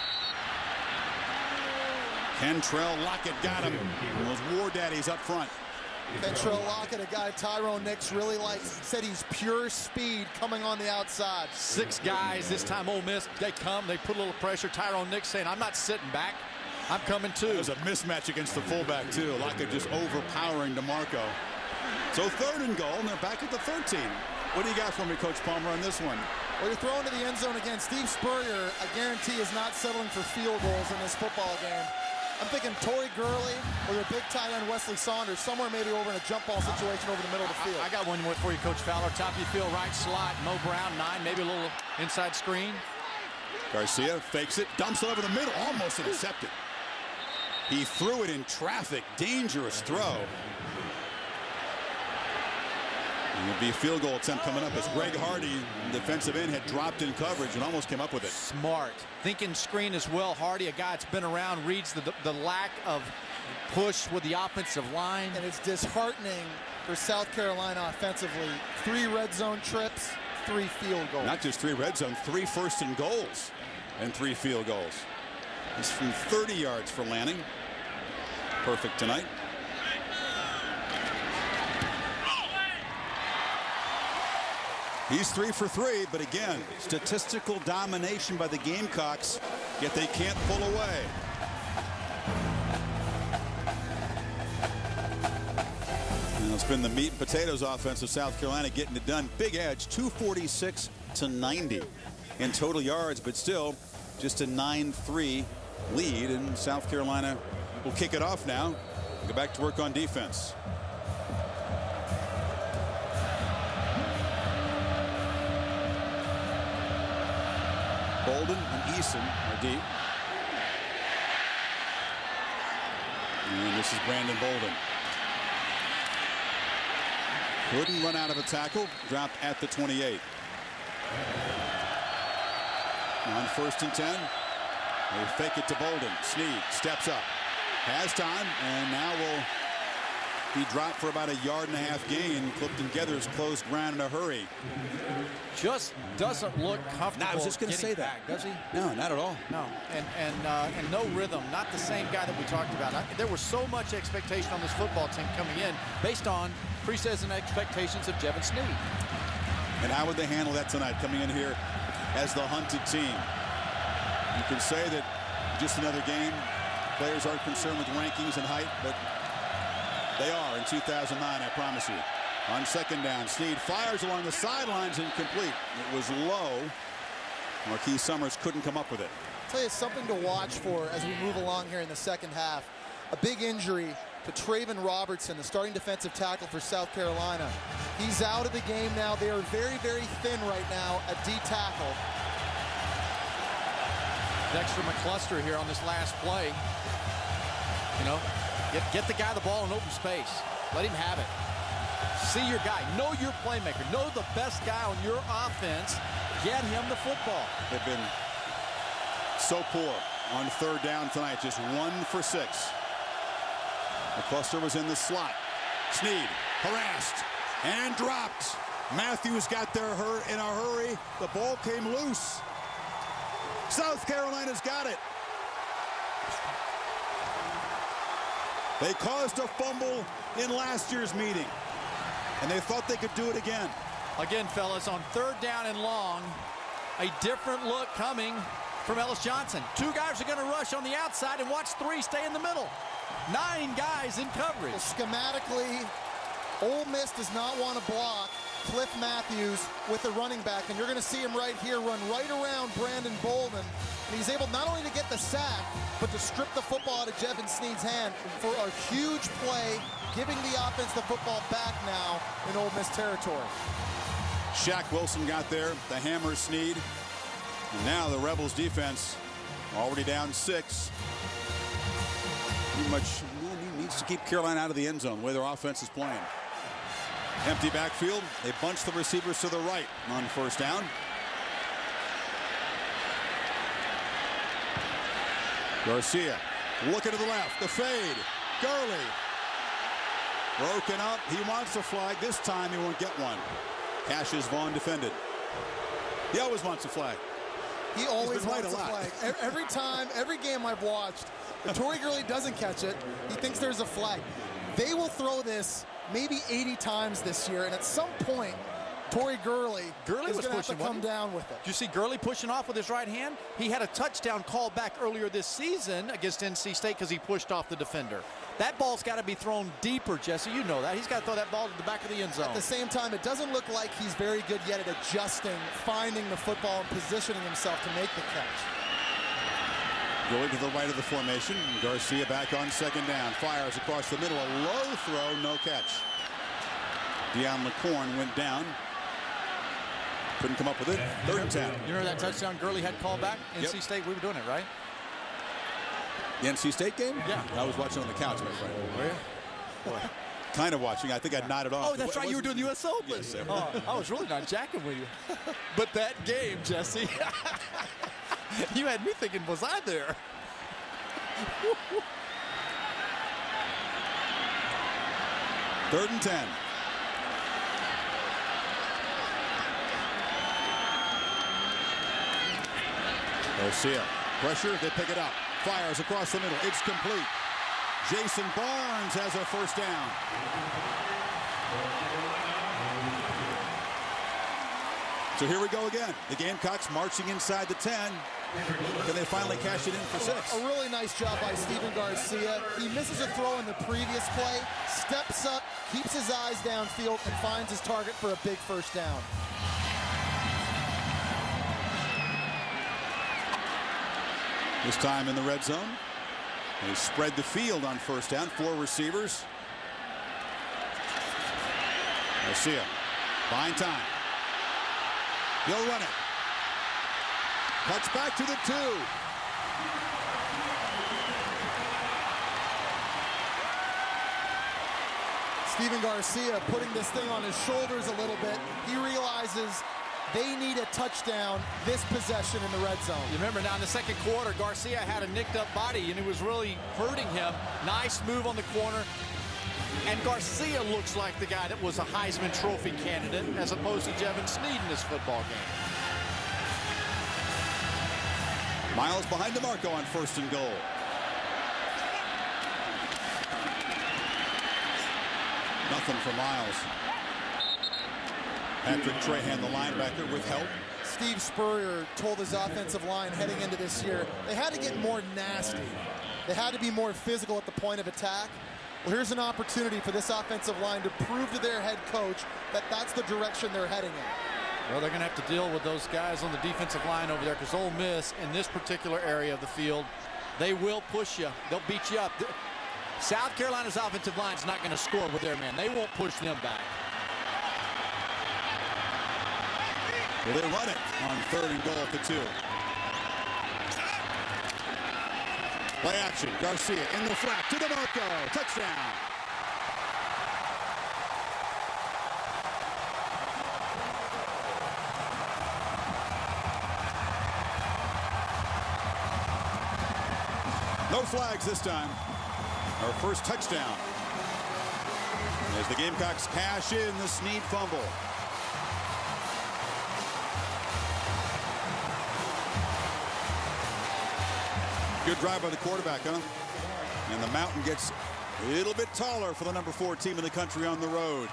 Kentrell Lockett got him. And those War Daddies up front. Kentrell Lockett, a guy Tyrone Nix really likes, said he's pure speed coming on the outside. 6 guys this time. Ole Miss, they come, they put a little pressure. Tyrone Nix saying, I'm not sitting back, I'm coming too. There's a mismatch against the fullback too. Lockett just overpowering DeMarco. So 3rd and goal, and they're back at the 13. What do you got for me, Coach Palmer, on this one? Well, you're throwing to the end zone again. Steve Spurrier, I guarantee, is not settling for field goals in this football game. I'm thinking Torrey Gurley or your big tight end Wesley Saunders, somewhere maybe over in a jump ball situation over the middle of the field. I got one for you, Coach Fowler. Top of your field, right slot. Mo Brown, 9, maybe a little inside screen. Garcia fakes it, dumps it over the middle, almost intercepted. He threw it in traffic, dangerous throw. And it'll be a field goal attempt coming up as Greg Hardy, defensive end, had dropped in coverage and almost came up with it. Smart. Thinking screen as well. Hardy, a guy that's been around, reads the lack of push with the offensive line. And it's disheartening for South Carolina offensively. 3 red zone trips, 3 field goals. Not just 3 red zone, 3 1st and goals and 3 field goals. He's from 30 yards for Lanning. Perfect tonight. He's 3 for 3, but again, statistical domination by the Gamecocks, yet they can't pull away. And it's been the meat and potatoes offense of South Carolina getting it done. Big edge, 246 to 90 in total yards, but still just a 9-3 lead, and South Carolina will kick it off now and go back to work on defense. Bolden and Eason are deep. And this is Brandon Bolden. Couldn't run out of a tackle. Dropped at the 28. On 1st and 10. They fake it to Bolden. Snead steps up. Has time, and now will be dropped for about a 1.5 yard gain. Clifton Geathers closed ground in a hurry. Just doesn't look comfortable. No, I was just going to say that. Does he? No, not at all. No, and no rhythm. Not the same guy that we talked about. There was so much expectation on this football team coming in based on preseason expectations of Jevan Snead. And how would they handle that tonight, coming in here as the hunted team? You can say that just another game. Players aren't concerned with rankings and height, but they are in 2009, I promise you. On 2nd down, Snead fires along the sidelines, incomplete. It was low. Marquis Summers couldn't come up with it. I'll tell you something to watch for as we move along here in the 2nd half. A big injury to Traven Robertson, the starting defensive tackle for South Carolina. He's out of the game now. They are very, very thin right now at D tackle. Dexter McAllister here on this last play. You know, get the guy the ball in open space. Let him have it. See your guy. Know your playmaker. Know the best guy on your offense. Get him the football. They've been so poor on 3rd down tonight. Just 1 for 6. McAllister was in the slot. Snead harassed and dropped. Matthews got there in a hurry. The ball came loose. South Carolina's got it. They caused a fumble in last year's meeting, and they thought they could do it again. Again, fellas, on 3rd down and long, a different look coming from Ellis Johnson. 2 guys are going to rush on the outside, and watch 3 stay in the middle. 9 guys in coverage. Well, schematically, Ole Miss does not want to block Cliff Matthews with the running back, and you're going to see him right here run right around Brandon Bolden, and he's able not only to get the sack, but to strip the football out of Jevan Snead's hand for a huge play, giving the offense the football back now in Ole Miss territory. Shaq Wilson got there, the hammer Snead, and now the Rebels defense already down 6. Pretty much needs to keep Carolina out of the end zone, the way their offense is playing. Empty backfield. They bunch the receivers to the right on 1st down. Garcia looking to the left. The fade. Gurley. Broken up. He wants a flag. This time he won't get one. Cassius Vaughn defended. He always wants a flag. He always been right wants a a lot. flag. Every time, every game I've watched, if Torrey Gurley doesn't catch it, he thinks there's a flag. They will throw this maybe 80 times this year, and at some point, Torrey Gurley is going to have to come down with it. Did you see Gurley pushing off with his right hand? He had a touchdown call back earlier this season against NC State because he pushed off the defender. That ball's got to be thrown deeper, Jesse. You know that. He's got to throw that ball to the back of the end zone. At the same time, it doesn't look like he's very good yet at adjusting, finding the football, and positioning himself to make the catch. Going to the right of the formation. Garcia back on second down. Fires across the middle. A low throw, no catch. Deion McCorn went down. Couldn't come up with it. 3rd and 10. You remember that touchdown Gurley had called back? NC State, we were doing it, right? The NC State game? Yeah. I was watching on the couch, my friend. Oh, yeah? Kind of watching. I think I nodded off. Oh, that's right. You were doing the U.S. Open. Yes, sir. Oh, I was really not jacking with you. But that game, Jesse, you had me thinking, was I there? Third and 10. Garcia. Pressure. They pick it up. Fires across the middle. It's complete. Jason Barnes has a first down. So here we go again. The Gamecocks marching inside the 10. Can they finally cash it in for 6? A really nice job by Stephen Garcia. He misses a throw in the previous play, steps up, keeps his eyes downfield, and finds his target for a big first down. This time in the red zone. They spread the field on first down. 4 receivers. Garcia. Buying time. He'll run it. Cuts back to the 2. Stephen Garcia putting this thing on his shoulders a little bit. He realizes they need a touchdown this possession in the red zone. You remember now in the second quarter, Garcia had a nicked up body and it was really hurting him. Nice move on the corner. And Garcia looks like the guy that was a Heisman Trophy candidate as opposed to Jevan Snead in this football game. Miles behind DeMarco on 1st and goal. Nothing for Miles. Patrick Trahan, the linebacker, with help. Steve Spurrier told his offensive line heading into this year, they had to get more nasty. They had to be more physical at the point of attack. Well, here's an opportunity for this offensive line to prove to their head coach that that's the direction they're heading in. Well, they're going to have to deal with those guys on the defensive line over there because Ole Miss, in this particular area of the field, they will push you. They'll beat you up. South Carolina's offensive line is not going to score with their man. They won't push them back. Well, they run it on 3rd and goal at the 2. Play action. Garcia in the flat to DeMarco. Touchdown. No flags this time. Our first touchdown. As the Gamecocks cash in the Snead fumble. Good drive by the quarterback, huh? And the mountain gets a little bit taller for the number 4 team in the country on the road.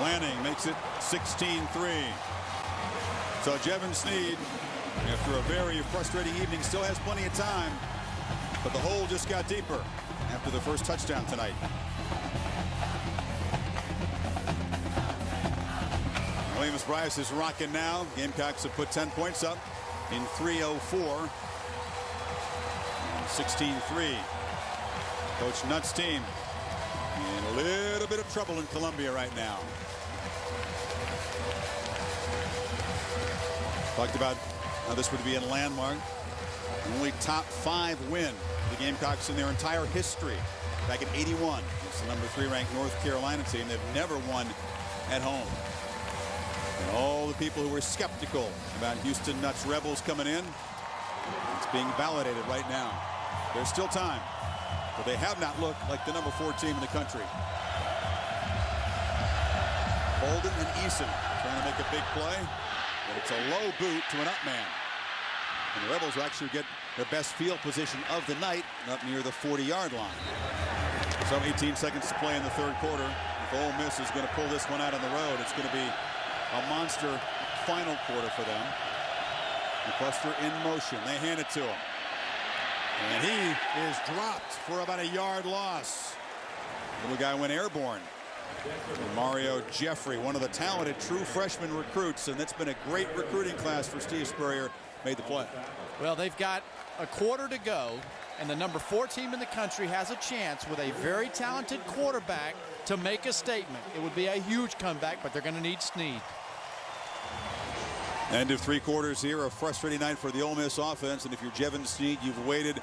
Lanning makes it 16-3. So Jevan Snead, after a very frustrating evening, still has plenty of time. But the hole just got deeper after the first touchdown tonight. Williams Bryce is rocking now. Gamecocks have put 10 points up in 3:04. 16-3. Coach Nutt's team in a little bit of trouble in Columbia right now. Talked about how this would be a landmark. Only top 5 win for the Gamecocks in their entire history. Back in '81. It's the number 3 ranked North Carolina team. They've never won at home. And all the people who were skeptical about Houston Nutt's Rebels coming in, it's being validated right now. There's still time, but they have not looked like the number 4 team in the country. Bolden and Eason trying to make a big play, but it's a low boot to an up man. And the Rebels will actually get their best field position of the night up near the 40-yard line. So 18 seconds to play in the third quarter. If Ole Miss is going to pull this one out on the road, it's going to be a monster final quarter for them. McAllister in motion. They hand it to him. And he is dropped for about a yard loss. Little guy went airborne. And Mario Jeffrey, one of the talented true freshman recruits, and that's been a great recruiting class for Steve Spurrier, made the play. Well, they've got a quarter to go, and the number 4 team in the country has a chance with a very talented quarterback to make a statement. It would be a huge comeback, but they're going to need Snead. End of 3 quarters here, a frustrating night for the Ole Miss offense, and if you're Jevan Snead, you've waited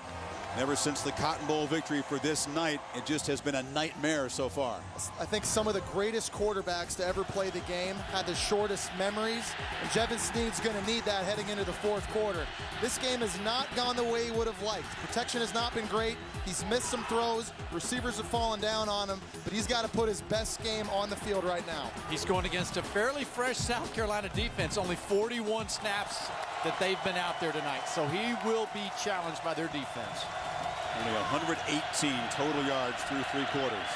ever since the Cotton Bowl victory for this night. It just has been a nightmare so far. I think some of the greatest quarterbacks to ever play the game had the shortest memories, and Jevan Snead's going to need that heading into the fourth quarter. This game has not gone the way he would have liked. Protection has not been great. He's missed some throws. Receivers have fallen down on him, but he's got to put his best game on the field right now. He's going against a fairly fresh South Carolina defense, only 41 snaps that they've been out there tonight, so he will be challenged by their defense. Only 118 total yards through 3 quarters.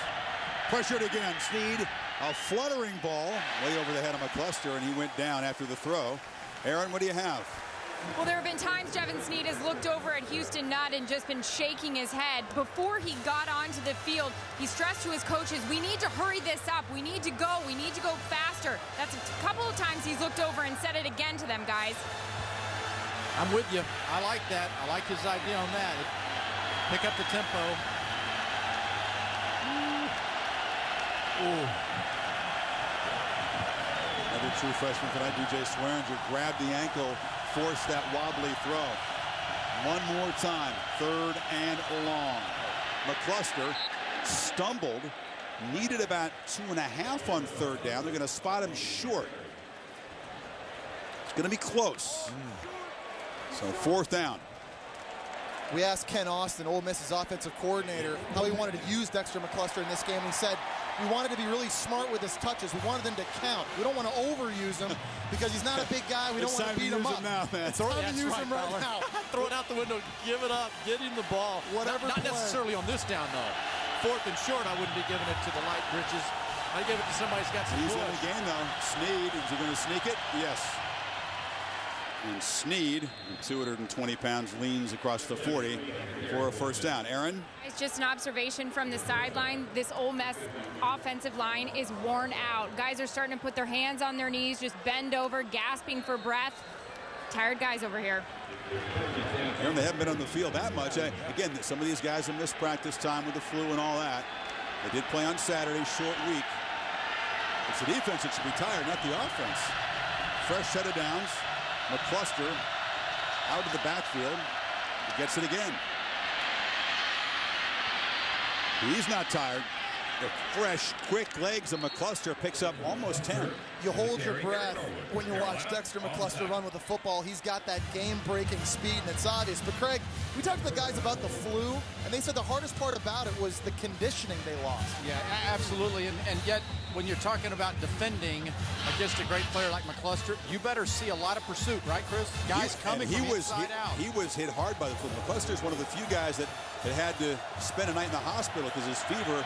Pressured again. Snead, a fluttering ball way over the head of McAllister, and he went down after the throw. Aaron, what do you have? Well, there have been times Jevan Snead has looked over at Houston Nutt and just been shaking his head. Before he got onto the field, he stressed to his coaches, we need to hurry this up. We need to go. We need to go faster. That's a couple of times he's looked over and said it again to them, guys. I'm with you. I like that. I like his idea on that. Pick up the tempo. Ooh. Another true freshman tonight, DJ Swearinger, grabbed the ankle, forced that wobbly throw. One more time, 3rd and long. McAllister stumbled, needed about 2.5 on 3rd down. They're going to spot him short. It's going to be close. So 4th down. We asked Ken Austin, Ole Miss's offensive coordinator, how he wanted to use Dexter McAllister in this game. He said, we wanted to be really smart with his touches. We wanted them to count. We don't want to overuse him because he's not a big guy. We don't want to beat him up. It's time to use him right now. Throw it out the window. Give it up. Get him the ball. Whatever. Not necessarily on this down, though. 4th and short, I wouldn't be giving it to the light britches. I'd give it to somebody who's got some He's push. in the game, though. Snead, is he going to sneak it? Yes. And Snead, 220 pounds, leans across the 40 for a 1st down. Aaron? It's just an observation from the sideline. This Ole Miss offensive line is worn out. Guys are starting to put their hands on their knees, just bend over, gasping for breath. Tired guys over here. Aaron, they haven't been on the field that much. Again, some of these guys have missed practice time with the flu and all that. They did play on Saturday, short week. It's the defense that should be tired, not the offense. Fresh set of downs. McAllister out of the backfield. He gets it again. He's not tired. The fresh, quick legs of McAllister picks up almost 10. You hold your breath when you watch Dexter McAllister run with the football. He's got that game-breaking speed, and it's obvious. But, Craig, we talked to the guys about the flu, and they said the hardest part about it was the conditioning they lost. Yeah, absolutely. And yet, when you're talking about defending against a great player like McAllister, you better see a lot of pursuit, right, Chris? Guys coming from inside out. He was hit hard by the flu. McAllister's one of the few guys that had to spend a night in the hospital because his fever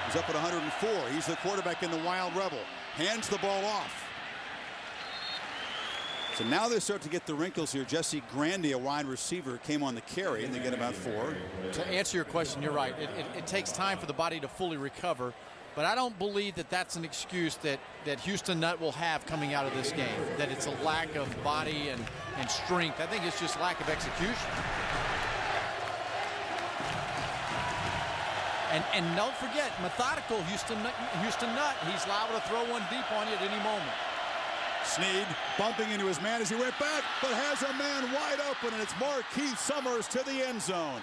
was up at 104. He's the quarterback in the Wild Rebel. Hands the ball off. So now they start to get the wrinkles here. Jesse Grandy, a wide receiver, came on the carry, and they get about 4. To answer your question, you're right. It takes time for the body to fully recover. But I don't believe that that's an excuse that Houston Nutt will have coming out of this game, that it's a lack of body and strength. I think it's just lack of execution. And don't forget, methodical Houston Nutt. He's liable to throw one deep on you at any moment. Snead bumping into his man as he went back, but has a man wide open, and it's Marquise Summers to the end zone.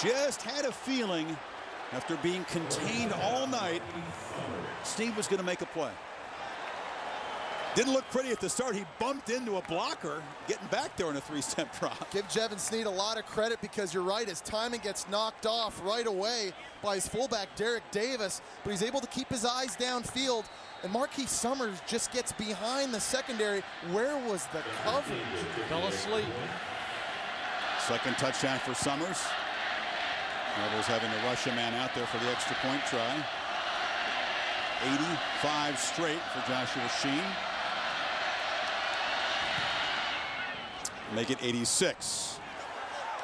Just had a feeling after being contained all night, Snead was going to make a play. Didn't look pretty at the start. He bumped into a blocker, getting back there in a 3-step drop. Give Jevan Snead a lot of credit because you're right, his timing gets knocked off right away by his fullback, Derek Davis, but he's able to keep his eyes downfield, and Marquise Summers just gets behind the secondary. Where was the coverage? Fell asleep. Second touchdown for Summers. Rebels having to rush a man out there for the extra point try. 85 straight for Joshua Sheen. Make it 86.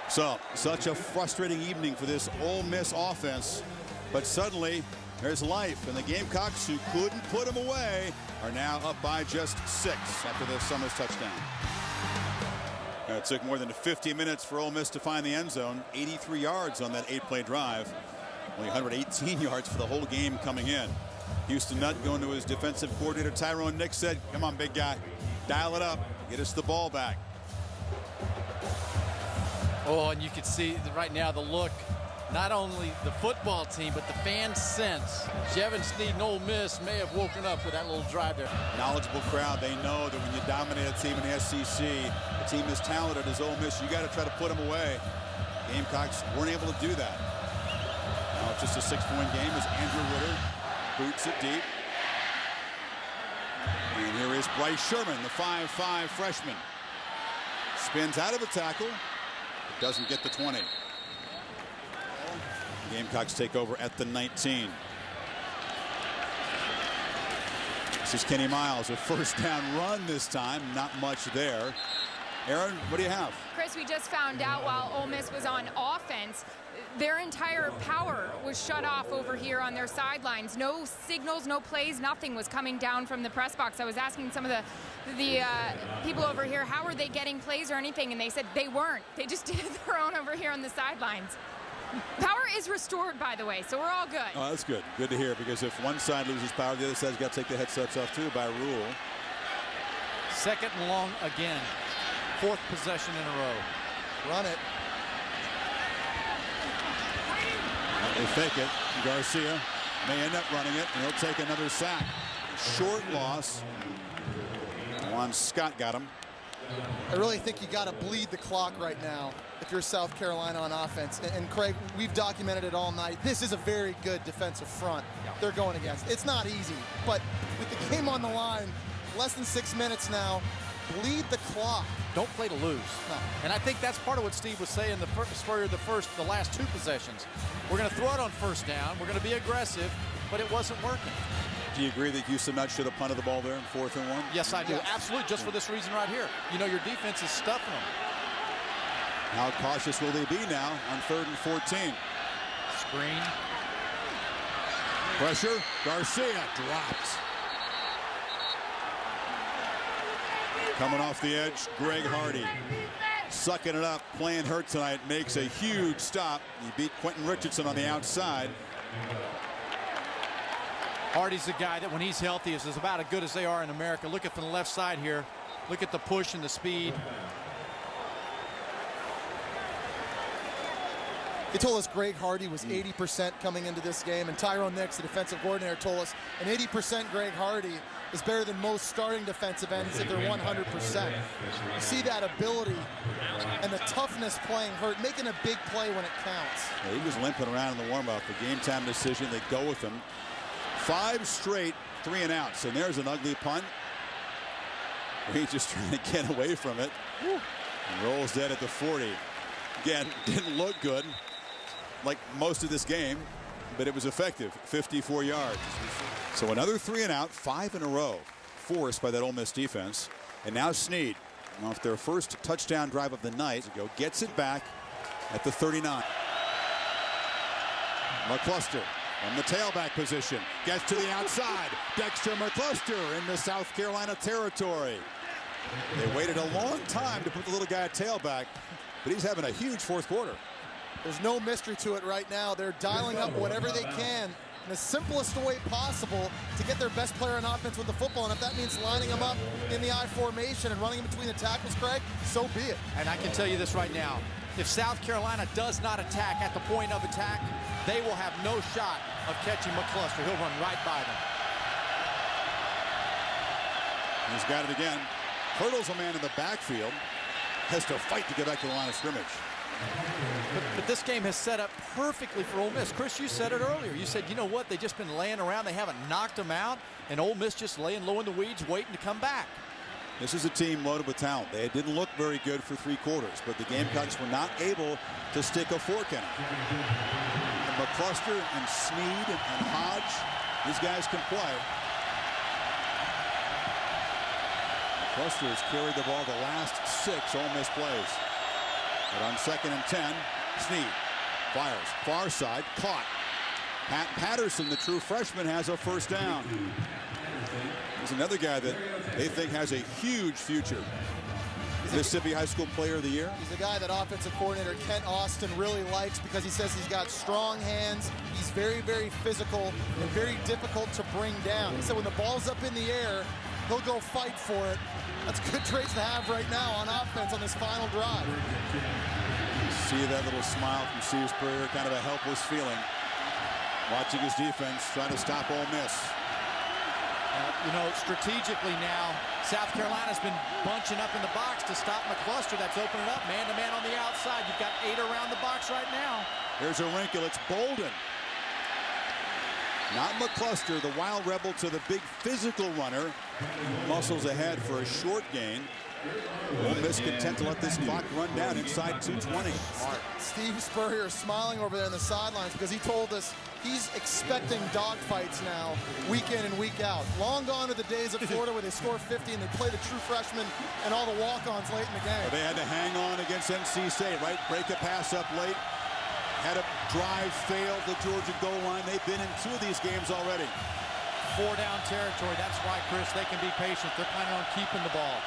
So, such a frustrating evening for this Ole Miss offense. But suddenly, there's life. And the Gamecocks, who couldn't put them away, are now up by just 6 after the Summers touchdown. It took more than 50 minutes for Ole Miss to find the end zone. 83 yards on that 8-play drive. Only 118 yards for the whole game coming in. Houston Nutt going to his defensive coordinator, Tyrone Nix, said, come on, big guy. Dial it up. Get us the ball back. Oh, and you can see right now the look, not only the football team, but the fans sense. Jevan Snead and Ole Miss may have woken up with that little drive there. Knowledgeable crowd. They know that when you dominate a team in the SEC, a team as talented as Ole Miss, you got to try to put them away. Gamecocks weren't able to do that. Now it's just a 6-point game as Andrew Ritter boots it deep. And here is Bryce Sherman, the 5'5" freshman. Spins out of a tackle, but doesn't get the 20. Gamecocks take over at the 19. This is Kenny Miles, a first down run this time. Not much there. Aaron, what do you have? Chris, we just found out while Ole Miss was on offense, their entire power was shut off over here on their sidelines. No signals, no plays, nothing was coming down from the press box. I was asking some of the people over here, how were they getting plays or anything? And they said they weren't. They just did their own over here on the sidelines. Power is restored, by the way, so we're all good. Oh, that's good. Good to hear, because if one side loses power, the other side's got to take the headsets off, too, by rule. Second and long again. 4th possession in a row. Run it. They fake it. Garcia may end up running it, and he'll take another sack. Short loss. Juan Scott got him. I really think you got to bleed the clock right now if you're South Carolina on offense. And Craig, we've documented it all night. This is a very good defensive front they're going against. It's not easy, but with the game on the line, less than 6 minutes now, bleed the clock. Don't play to lose. No. And I think that's part of what Steve was saying the last 2 possessions. We're going to throw it on first down. We're going to be aggressive, but it wasn't working. Do you agree that Houston Nutt should have punted the ball there in 4th and 1? Yes, I do. Absolutely, just for this reason right here. You know, your defense is stuffing them. How cautious will they be now on 3rd and 14? Screen. Pressure. Garcia drops. Coming off the edge, Greg Hardy. Sucking it up, playing hurt tonight, makes a huge stop. He beat Quentin Richardson on the outside. Hardy's the guy that when he's healthy is about as good as they are in America. Look at from the left side here. Look at the push and the speed. They told us Greg Hardy was 80% coming into this game, and Tyrone Nix, the defensive coordinator, told us an 80% Greg Hardy is better than most starting defensive ends if they're 100%. You see that ability and the toughness playing hurt, making a big play when it counts. Yeah, he was limping around in the warm-up. The game-time decision, they go with him. 5 straight 3-and-outs, and there's an ugly punt. He's just trying to get away from it. And rolls dead at the 40. Again, didn't look good like most of this game, but it was effective. 54 yards. So another 3-and-out, 5 in a row, forced by that Ole Miss defense. And now Snead, off their first touchdown drive of the night, gets it back at the 39. McAllister from the tailback position, gets to the outside. Dexter McAllister in the South Carolina territory. They waited a long time to put the little guy at tailback, but he's having a huge 4th quarter. There's no mystery to it right now. They're dialing up whatever they can in the simplest way possible to get their best player on offense with the football. And if that means lining them up in the I formation and running in between the tackles, Craig, so be it. And I can tell you this right now. If South Carolina does not attack at the point of attack, they will have no shot of catching McAllister. He'll run right by them. He's got it again. Hurdles a man in the backfield. Has to fight to get back to the line of scrimmage. But this game has set up perfectly for Ole Miss. Chris, you said it earlier. You said, you know what, they've just been laying around. They haven't knocked them out. And Ole Miss just laying low in the weeds, waiting to come back. This is a team loaded with talent. They didn't look very good for 3 quarters, but the Gamecocks were not able to stick a fork in it. And McAllister and Snead and Hodge, these guys can play. McAllister has carried the ball the last 6 Ole Miss plays. But on 2nd and 10, Snead fires far side, caught. Pat Patterson, the true freshman, has a first down. He's another guy that they think has a huge future. Mississippi High School Player of the Year. He's a guy that offensive coordinator Kent Austin really likes because he says he's got strong hands. He's very, very physical and very difficult to bring down. He said when the ball's up in the air, he'll go fight for it. That's good traits to have right now on offense on this final drive. See that little smile from Steve Spurrier, kind of a helpless feeling. Watching his defense trying to stop Ole Miss. You know, strategically now, South Carolina's been bunching up in the box to stop McAllister. That's opening up man-to-man on the outside. You've got 8 around the box right now. There's a wrinkle. It's Bolden. Not McAllister, the wild rebel to the big physical runner. Muscles ahead for a short gain. Ole Miss content to let this clock run down inside 2:20. Steve Spurrier is smiling over there in the sidelines because he told us he's expecting dogfights now, week in and week out. Long gone are the days of Florida where they score 50 and they play the true freshmen and all the walk-ons late in the game. Well, they had to hang on against NC State, right? Break a pass up late. Had a drive fail the Georgia goal line. They've been in 2 of these games already. 4-down territory. That's why, Chris, they can be patient. They're planning on keeping the ball.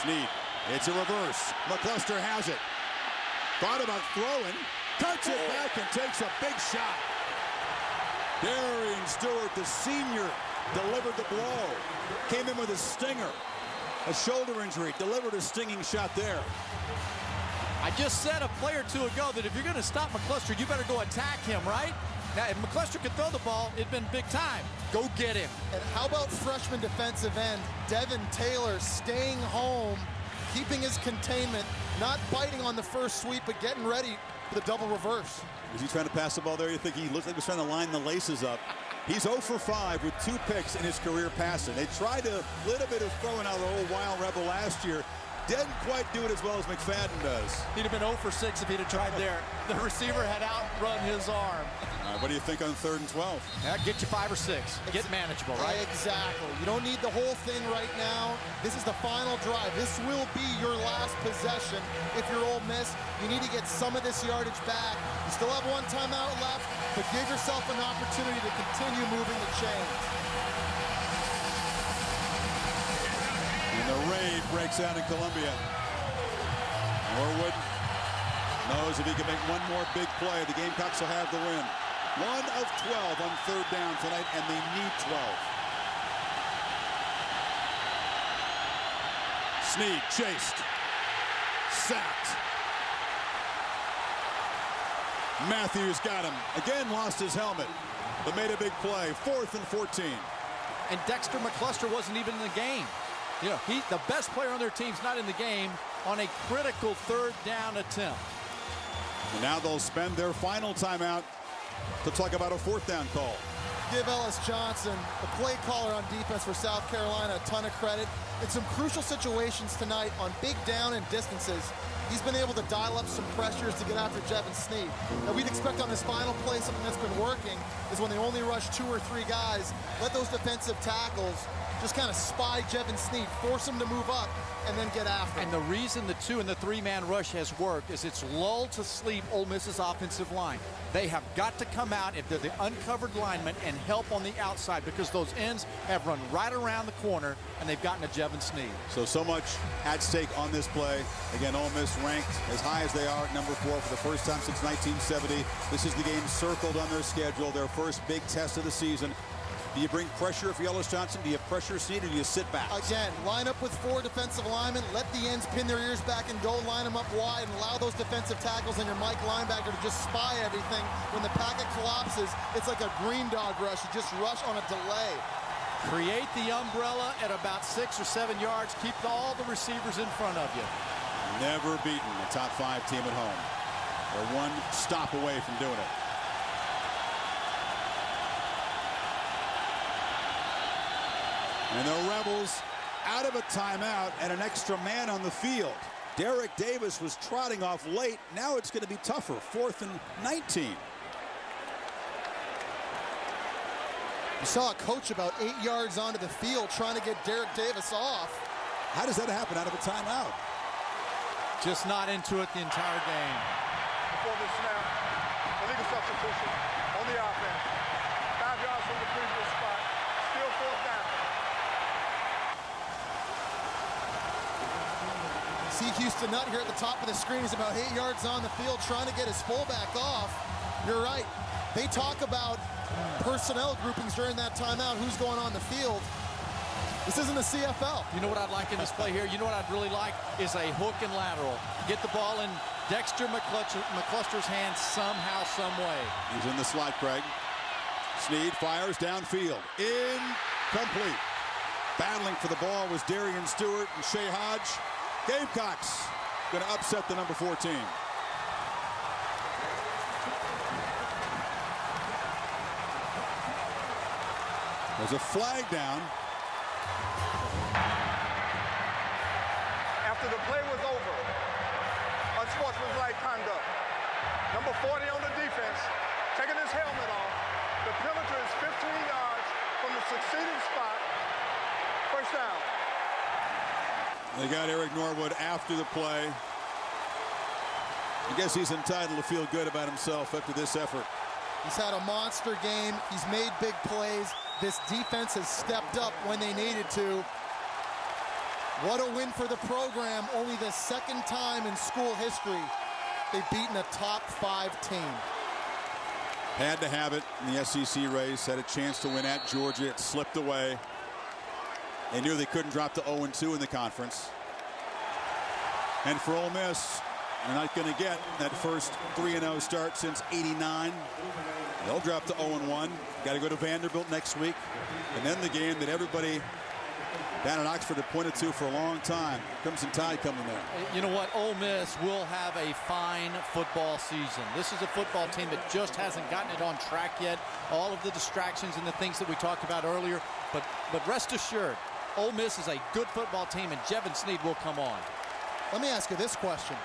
Snead, it's a reverse. McAllister has it. Thought about throwing, cuts it back and takes a big shot. Darian Stewart, the senior, delivered the blow. Came in with a stinger. A shoulder injury, delivered a stinging shot there. I just said a play or 2 ago that if you're going to stop McAllister, you better go attack him, right? Now, if McAllister could throw the ball, it'd been big time. Go get him. And how about freshman defensive end Devin Taylor staying home, keeping his containment, not biting on the first sweep, but getting ready for the double reverse. Was he trying to pass the ball there? You think he looked like he was trying to line the laces up? He's 0 for 5 with 2 picks in his career passing. They tried a little bit of throwing out the old wild rebel last year. Didn't quite do it as well as McFadden does. He'd have been 0 for 6 if he'd have tried there. The receiver had outrun his arm. All right, what do you think on 3rd and 12? That get you 5 or 6. Get manageable, right? Exactly. You don't need the whole thing right now. This is the final drive. This will be your last possession. If you're Ole Miss, you need to get some of this yardage back. You still have 1 timeout left, but give yourself an opportunity to continue moving the chains. And the raid breaks out in Columbia. Norwood knows if he can make 1 more big play, the Gamecocks will have the win. 1 of 12 on 3rd down tonight, and they need 12. Snead chased. Sacked. Matthews got him. Again lost his helmet, but made a big play. 4th and 14. And Dexter McAllister wasn't even in the game. You know, the best player on their team's not in the game on a critical 3rd down attempt. And now they'll spend their final timeout to talk about a 4th down call. Give Ellis Johnson, the play caller on defense for South Carolina, a ton of credit. In some crucial situations tonight on big down and distances, he's been able to dial up some pressures to get after Jevan Snead. Now we'd expect on this final play, something that's been working is when they only rush 2 or 3 guys, let those defensive tackles just kind of spy Jevan Snead, force him to move up, and then get after him. And the reason the 2 and the 3-man rush has worked is it's lulled to sleep Ole Miss's offensive line. They have got to come out if they're the uncovered linemen and help on the outside because those ends have run right around the corner and they've gotten to Jevan Snead. So much at stake on this play. Again, Ole Miss ranked as high as they are at number 4 for the first time since 1970. This is the game circled on their schedule, their first big test of the season. Do you bring pressure if you're Ellis Johnson? Do you pressure Snead or do you sit back? Again, line up with 4 defensive linemen, let the ends pin their ears back and go line them up wide and allow those defensive tackles and your Mike linebacker to just spy everything. When the packet collapses, it's like a green dog rush. You just rush on a delay. Create the umbrella at about 6 or 7 yards. Keep all the receivers in front of you. Never beaten a top 5 team at home. They're one stop away from doing it. And the Rebels out of a timeout and an extra man on the field. Derek Davis was trotting off late. Now it's going to be tougher. 4th and 19. You saw a coach about 8 yards onto the field trying to get Derek Davis off. How does that happen out of a timeout? Just not into it the entire game. Before the snap, illegal substitution on the offense. 5 yards from the previous spot. Still 4th down. See Houston Nutt here at the top of the screen. He's about 8 yards on the field trying to get his fullback off. You're right. They talk about personnel groupings during that timeout. Who's going on the field? This isn't the CFL. You know what I'd like in this play here? You know what I'd really like is a hook and lateral. Get the ball in Dexter McAllister's hands somehow, some way. He's in the slot, Craig. Snead fires downfield. Incomplete. Battling for the ball was Darian Stewart and Shea Hodge. Gamecocks going to upset the number 14. There's a flag down. After the play was over, unsportsmanlike conduct. Number 40 on the defense, taking his helmet off. The penalty is 15 yards from the succeeding spot. 1st down. They got Eric Norwood after the play. I guess he's entitled to feel good about himself after this effort. He's had a monster game. He's made big plays. This defense has stepped up when they needed to. What a win for the program. Only the 2nd time in school history they've beaten a top 5 team. Had to have it in the SEC race. Had a chance to win at Georgia. It slipped away. They knew they couldn't drop to 0-2 in the conference. And for Ole Miss, they're not going to get that first 3-0 start since '89. They'll drop to 0-1. Got to go to Vanderbilt next week. And then the game that everybody down in Oxford had pointed to for a long time. Crimson Tide coming there. You know what? Ole Miss will have a fine football season. This is a football team that just hasn't gotten it on track yet. All of the distractions and the things that we talked about earlier. But rest assured, Ole Miss is a good football team, and Jevan Snead will come on. Let me ask you this question.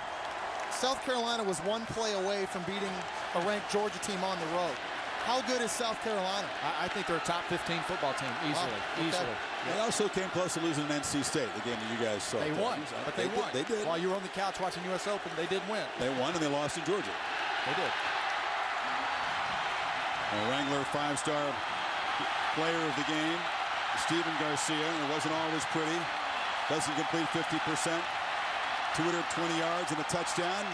South Carolina was 1 play away from beating a ranked Georgia team on the road. How good is South Carolina? I think they're a top 15 football team, easily. Wow, okay. Easily. They also came close to losing to NC State, the game that you guys saw. They won, but they won. They did. While you were on the couch watching U.S. Open, they did win. They won, and they lost in Georgia. They did. Wrangler 5-star player of the game, Steven Garcia. It wasn't always pretty. Doesn't complete 50%. 220 yards and a touchdown.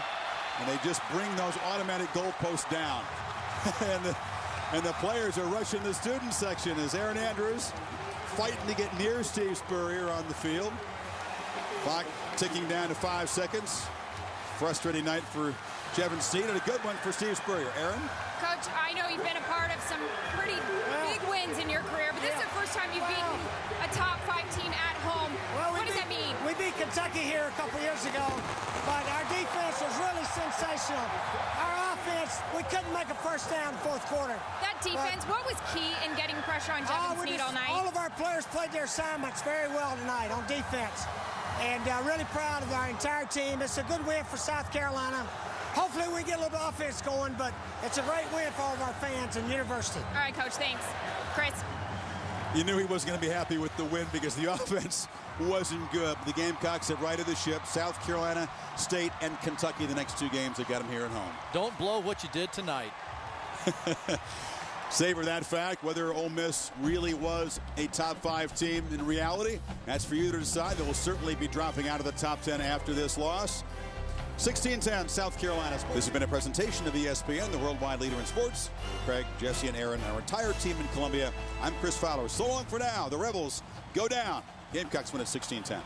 And they just bring those automatic goalposts down. and the players are rushing the student section as Aaron Andrews fighting to get near Steve Spurrier on the field. Clock ticking down to 5 seconds. Frustrating night for Jevan Snead and a good one for Steve Spurrier. Aaron? Coach, I know you've been a part of some pretty big wins in your career, but this is the first time you've beaten a top 5 team at home. What does that mean? We beat Kentucky here a couple years ago, but our defense was really sensational. Our offense, we couldn't make a first down in the 4th quarter. That defense, what was key in getting pressure on Jevan Snead all night? All of our players played their assignments very well tonight on defense. And really proud of our entire team. It's a good win for South Carolina. Hopefully we get a little bit of offense going, but it's a great win for all of our fans and university. All right, Coach, thanks. Chris? You knew he wasn't going to be happy with the win because the offense wasn't good. The Gamecocks have righted the ship. South Carolina State and Kentucky, the next 2 games that got them here at home. Don't blow what you did tonight. Savor that fact. Whether Ole Miss really was a top 5 team in reality, that's for you to decide. They will certainly be dropping out of the top 10 after this loss. 16-10, South Carolina. This has been a presentation of ESPN, the worldwide leader in sports. Craig, Jesse, and Aaron, our entire team in Columbia. I'm Chris Fowler. So long for now. The Rebels go down. Gamecocks win at 16-10.